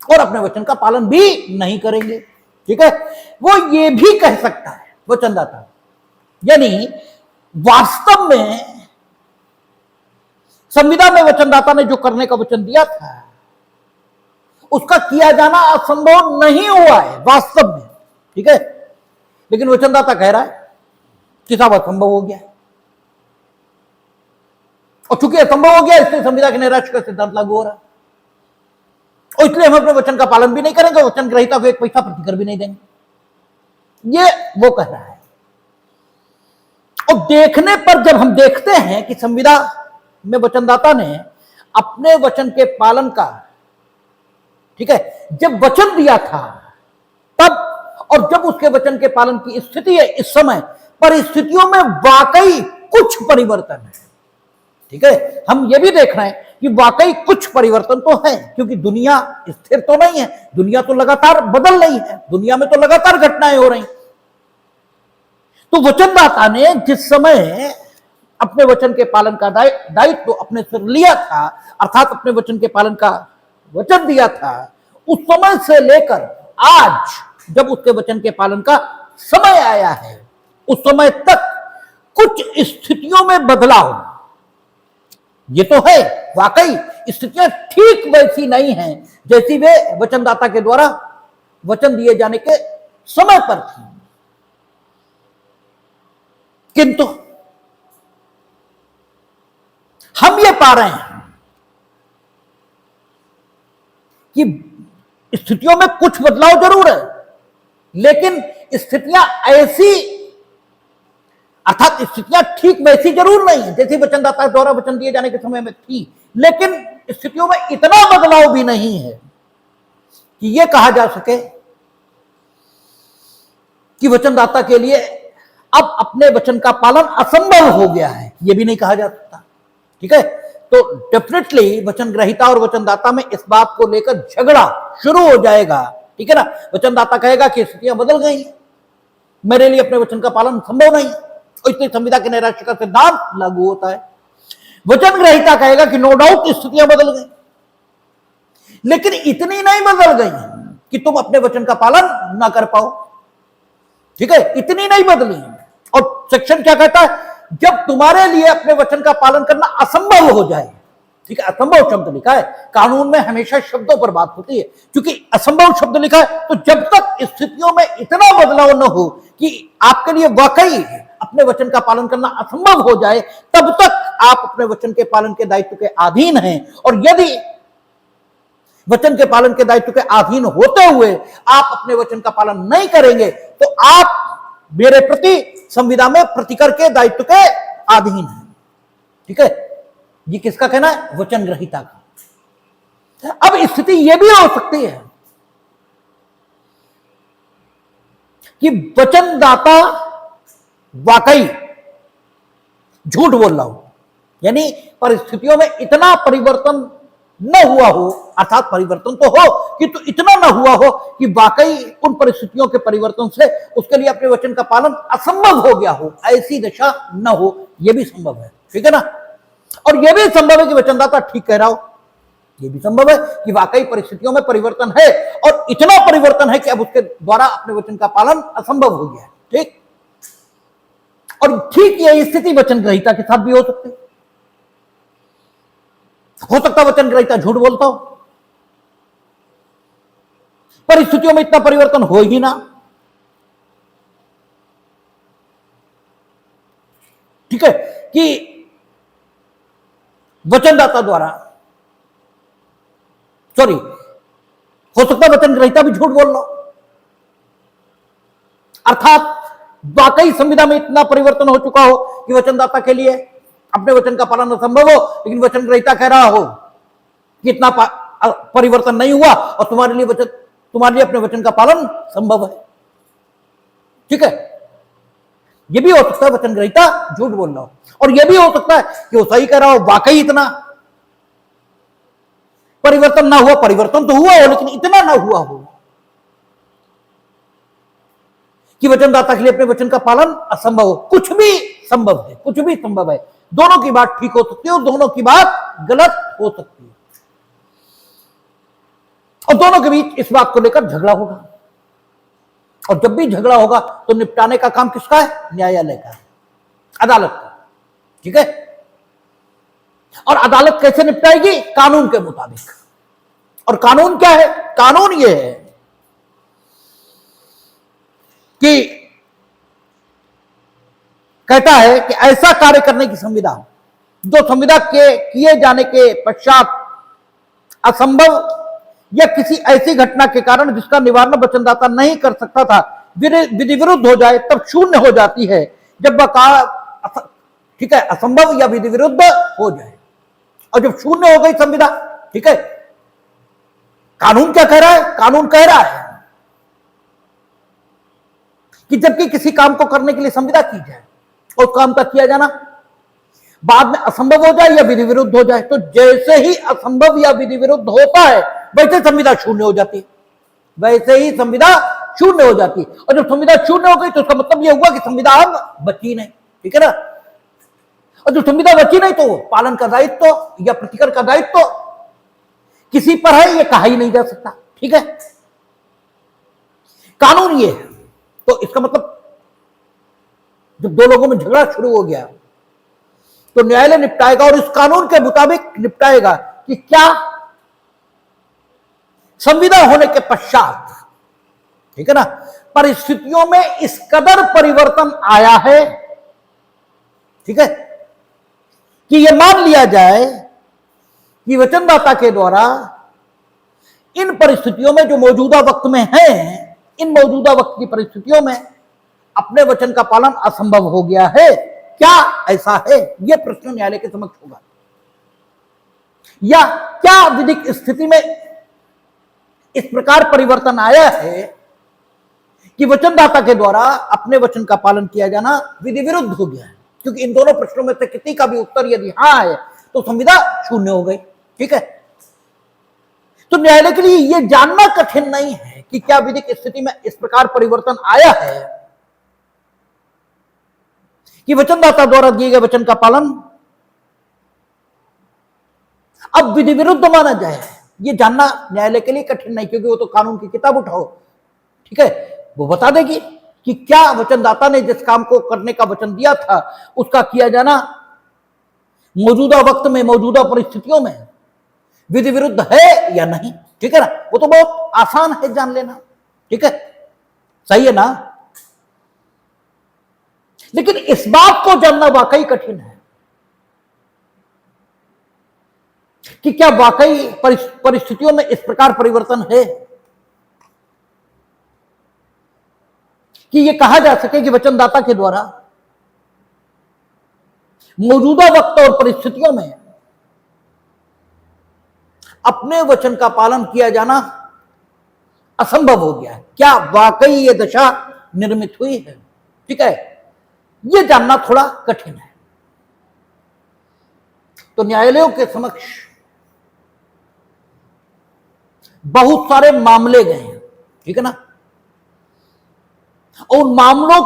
और अपने वचन का पालन भी नहीं करेंगे। ठीक है, वो ये भी कह सकता है वचनदाता, यानी वास्तव में संविदा में वचनदाता ने जो करने का वचन दिया था उसका किया जाना असंभव नहीं हुआ है वास्तव में। ठीक है, लेकिन वचनदाता कह रहा है कि साहब असंभव हो गया, और चूंकि असंभव हो गया इसलिए संविदा के नैराश्य का सिद्धांत लागू हो रहा है। और इसलिए हम अपने वचन का पालन भी नहीं करेंगे, वचन ग्रहीता को एक पैसा प्रतिकर भी नहीं देंगे। ये वो कह रहा है। और देखने पर जब हम देखते हैं कि संविदा में वचनदाता ने अपने वचन के पालन का, ठीक है, जब वचन दिया था तब, और जब उसके वचन के पालन की स्थिति है इस समय, परिस्थितियों में वाकई कुछ परिवर्तन है। ठीक है, हम ये भी देख रहे हैं कि वाकई कुछ परिवर्तन तो है, क्योंकि दुनिया स्थिर तो नहीं है, दुनिया तो लगातार बदल रही है, दुनिया में तो लगातार घटनाएं हो रही। तो वचनदाता ने जिस समय अपने वचन के पालन का दायित्व तो अपने सिर लिया था, अर्थात अपने वचन के पालन का वचन दिया था, उस समय से लेकर आज जब उसके वचन के पालन का समय आया है, उस समय तक कुछ स्थितियों में बदलाव, ये तो है, वाकई स्थितियां ठीक वैसी नहीं हैं जैसी वे वचनदाता के द्वारा वचन दिए जाने के समय पर थी। किंतु हम ये पा रहे हैं कि स्थितियों में कुछ बदलाव जरूर है, लेकिन स्थितियां ऐसी, अर्थात स्थितियां ठीक वैसी जरूर नहीं है जैसी वचनदाता द्वारा वचन दिए जाने के समय में थी, लेकिन स्थितियों में इतना बदलाव भी नहीं है कि यह कहा जा सके कि वचनदाता के लिए अब अपने वचन का पालन असंभव हो गया है, यह भी नहीं कहा जा सकता। ठीक है, तो डेफिनेटली वचन ग्रहीता और वचनदाता में इस बात को लेकर झगड़ा शुरू हो जाएगा। ठीक है ना, वचनदाता कहेगा कि स्थितियां बदल गई, मेरे लिए अपने वचन का पालन संभव नहीं, और इसलिए संविदा के नैराश्य का सिद्धांत लागू होता है। वचन ग्रहीता कहेगा कि नो डाउट स्थितियां बदल गई, लेकिन इतनी नहीं बदल गई कि तुम अपने वचन का पालन ना कर पाओ। ठीक है, इतनी नहीं बदली। और सेक्शन क्या कहता है, जब तुम्हारे लिए अपने वचन का पालन करना असंभव हो जाए। ठीक है, असंभव शब्द लिखा है, कानून में हमेशा शब्दों पर बात होती है, क्योंकि असंभव शब्द लिखा है, तो जब तक स्थितियों में इतना बदलाव न हो कि आपके लिए वाकई अपने वचन का पालन करना असंभव हो जाए, तब तक आप अपने वचन के पालन के दायित्व के अधीन हैं। और यदि वचन के पालन के दायित्व के अधीन होते हुए आप अपने वचन का पालन नहीं करेंगे, तो आप मेरे प्रति संविदा में प्रतिकर के दायित्व के अधीन हैं। ठीक है, ये किसका कहना है, वचन ग्रहीता का। अब स्थिति यह भी हो सकती है कि वचनदाता वाकई झूठ बोल रहा हो, यानी परिस्थितियों में इतना परिवर्तन न हुआ हो, अर्थात परिवर्तन तो हो किंतु तो इतना न हुआ हो कि वाकई उन परिस्थितियों के परिवर्तन से उसके लिए अपने वचन का पालन असंभव हो गया हो, ऐसी दशा न हो, यह भी संभव है। ठीक है ना, और यह भी संभव है कि वचनदाता ठीक कह रहा हो, यह भी संभव है कि वाकई परिस्थितियों में परिवर्तन है और इतना परिवर्तन है कि अब उसके द्वारा अपने वचन का पालन असंभव हो गया है। ठीक, और ठीक यह स्थिति वचन ग्रहीता के साथ भी हो सकती है। हो सकता वचन ग्रहीता झूठ बोलता हो, परिस्थितियों में इतना परिवर्तन हो ही ना। ठीक है, कि वचनदाता द्वारा, सॉरी, हो सकता है वचन ग्रहीता भी झूठ बोल रहा हो, अर्थात वाकई संविदा में इतना परिवर्तन हो चुका हो कि वचनदाता के लिए अपने वचन का पालन असंभव हो, लेकिन वचन ग्रहीता कह रहा हो कि इतना परिवर्तन नहीं हुआ और तुम्हारे लिए अपने वचन का पालन संभव है। ठीक है, यह भी हो सकता है वचन ग्रहीता झूठ बोल रहा हो, और यह भी हो सकता है कि वो सही कह रहा हो, वाकई इतना परिवर्तन ना हुआ, परिवर्तन तो हुआ हो लेकिन इतना ना हुआ हो कि वचनदाता के लिए अपने वचन का पालन असंभव हो। कुछ भी संभव है, कुछ भी संभव है, दोनों की बात ठीक हो सकती है और दोनों की बात गलत हो सकती है, और दोनों के बीच इस बात को लेकर झगड़ा होगा। और जब भी झगड़ा होगा तो निपटाने का काम किसका है, न्यायालय का, अदालत का। ठीक है, और अदालत कैसे निपटाएगी, कानून के मुताबिक। और कानून क्या है, कानून यह है कि कहता है कि ऐसा कार्य करने की संविदा जो संविदा के किए जाने के पश्चात असंभव या किसी ऐसी घटना के कारण जिसका निवारण वचनदाता नहीं कर सकता था विधि विरुद्ध हो जाए तब शून्य हो जाती है। जब वह ठीक है असंभव या विधि विरुद्ध हो जाए, और जब शून्य हो गई संविदा, ठीक है, कानून क्या कह रहा है? कानून कह रहा है कि जबकि किसी काम को करने के लिए संविदा की जाए और काम का किया जाना बाद में असंभव हो जाए या विधि विरुद्ध हो जाए, तो जैसे ही असंभव या विधि विरुद्ध होता है वैसे संविदा शून्य हो जाती है, वैसे ही संविदा शून्य हो जाती है। और जब संविदा शून्य हो गई तो उसका मतलब यह हुआ कि संविदा अब बची नहीं, ठीक है ना। और जो संविदा बची नहीं तो पालन का दायित्व या प्रतिकर का दायित्व किसी पर है, यह कहा ही नहीं जा सकता, ठीक है। कानून ये है, तो इसका मतलब जब दो लोगों में झगड़ा शुरू हो गया तो न्यायालय निपटाएगा और इस कानून के मुताबिक निपटाएगा कि क्या संविदा होने के पश्चात, ठीक है ना, परिस्थितियों में इस कदर परिवर्तन आया है, ठीक है, कि यह मान लिया जाए कि वचनदाता के द्वारा इन परिस्थितियों में जो मौजूदा वक्त में है, इन मौजूदा वक्त की परिस्थितियों में अपने वचन का पालन असंभव हो गया है। क्या ऐसा है? यह प्रश्न न्यायालय के समक्ष होगा। या क्या विधिक स्थिति में इस प्रकार परिवर्तन आया है कि वचनदाता के द्वारा अपने वचन का पालन किया जाना विधि विरुद्ध हो गया है? क्योंकि इन दोनों प्रश्नों में से किसी का भी उत्तर यदि हां है तो संविदा शून्य हो गई, ठीक है। तो न्यायालय के लिए यह जानना कठिन नहीं है कि क्या विधिक स्थिति में इस प्रकार परिवर्तन आया है कि वचनदाता द्वारा दिए गए वचन का पालन अब विधि विरुद्ध माना जाए। यह जानना न्यायालय के लिए कठिन नहीं, क्योंकि वो तो कानून की किताब उठाओ, ठीक है, वो बता देगी कि क्या वचनदाता ने जिस काम को करने का वचन दिया था उसका किया जाना मौजूदा वक्त में मौजूदा परिस्थितियों में विधि विरुद्ध है या नहीं, ठीक है ना। वो तो बहुत आसान है जान लेना, ठीक है, सही है ना। लेकिन इस बात को जानना वाकई कठिन है कि क्या वाकई परिस्थितियों में इस प्रकार परिवर्तन है कि यह कहा जा सके कि वचनदाता के द्वारा मौजूदा वक्त और परिस्थितियों में अपने वचन का पालन किया जाना असंभव हो गया है। क्या वाकई यह दशा निर्मित हुई है, ठीक है, यह जानना थोड़ा कठिन है। तो न्यायालयों के समक्ष बहुत सारे मामले गए हैं, ठीक है ना। और उन मामलों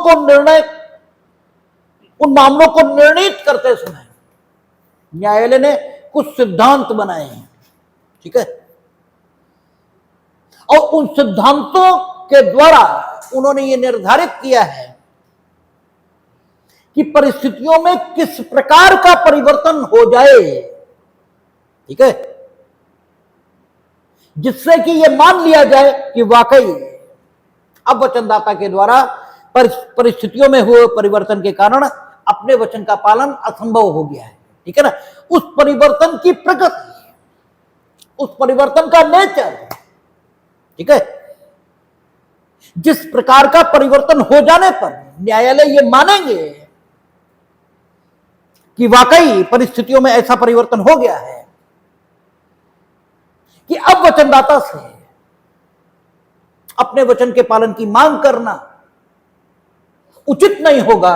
को निर्णित करते समय न्यायालय ने कुछ सिद्धांत बनाए हैं, ठीक है, और उन सिद्धांतों के द्वारा उन्होंने यह निर्धारित किया है कि परिस्थितियों में किस प्रकार का परिवर्तन हो जाए, ठीक है, जिससे कि यह मान लिया जाए कि वाकई अब वचनदाता के द्वारा परिस्थितियों में हुए परिवर्तन के कारण अपने वचन का पालन असंभव हो गया है, ठीक है ना। उस परिवर्तन की प्रकृति, उस परिवर्तन का नेचर, ठीक है, जिस प्रकार का परिवर्तन हो जाने पर न्यायालय ये मानेंगे कि वाकई परिस्थितियों में ऐसा परिवर्तन हो गया है कि अब वचनदाता से अपने वचन के पालन की मांग करना उचित नहीं होगा,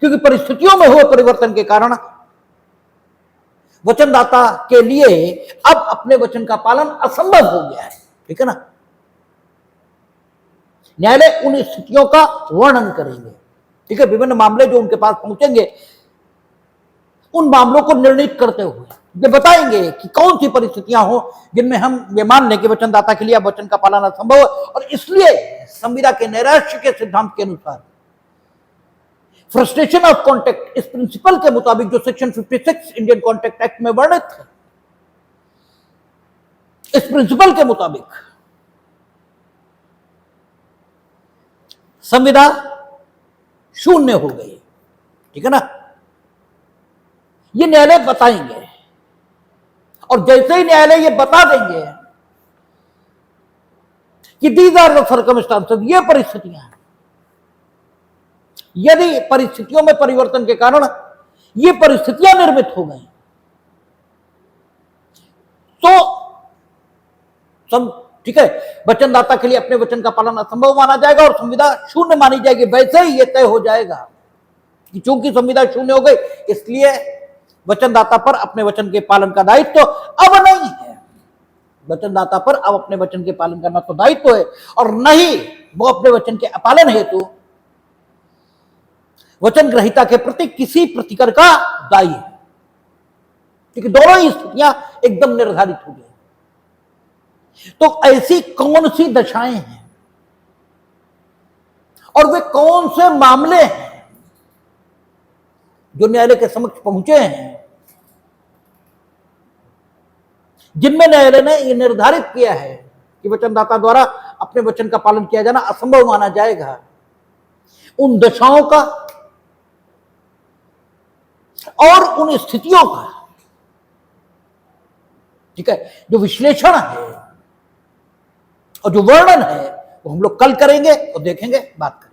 क्योंकि परिस्थितियों में हुए परिवर्तन के कारण वचनदाता के लिए अब अपने वचन का पालन असंभव हो गया है, ठीक है ना। न्यायालय उन स्थितियों का वर्णन करेंगे, ठीक है, विभिन्न मामले जो उनके पास पहुंचेंगे उन मामलों को निर्णित करते हुए ये बताएंगे कि कौन सी परिस्थितियां हो जिनमें हम ये मान लें कि वचनदाता के लिए वचन का पालन असंभव है, और इसलिए संविदा के नैराश्य के सिद्धांत के अनुसार फ्रस्ट्रेशन ऑफ कॉन्ट्रैक्ट इस प्रिंसिपल के मुताबिक जो सेक्शन 56 इंडियन कॉन्ट्रैक्ट एक्ट में वर्णित है, इस प्रिंसिपल के मुताबिक संविदा शून्य हो गई, ठीक है ना। ये न्यायालय बताएंगे, और जैसे ही न्यायालय ये बता देंगे कि दीज आर द सर्कमस्टांसेस, ये परिस्थितियां हैं। यदि परिस्थितियों में परिवर्तन के कारण ये परिस्थितियां निर्मित हो गई तो ठीक है, वचनदाता के लिए अपने वचन का पालन असंभव माना जाएगा और संविदा शून्य मानी जाएगी। वैसे ही ये तय हो जाएगा कि चूंकि संविदा शून्य हो गई, इसलिए वचनदाता पर अपने वचन के पालन का दायित्व अब नहीं है। वचनदाता पर अब अपने वचन के पालन करना तो दायित्व है और नहीं वो अपने वचन के अपालन हेतु वचन ग्रहीता के प्रति किसी प्रतिकर का दायी है। क्योंकि दोनों ही स्थितियां एकदम निर्धारित हो गई। तो ऐसी कौन सी दशाएं हैं और वे कौन से मामले हैं जो न्यायालय के समक्ष पहुंचे हैं, जिनमें न्यायालय ने यह निर्धारित किया है कि वचनदाता द्वारा अपने वचन का पालन किया जाना असंभव माना जाएगा। उन दशाओं का और उन स्थितियों का, ठीक है, जो विश्लेषण है और जो वर्णन है वो हम लोग कल करेंगे और देखेंगे, बात करेंगे।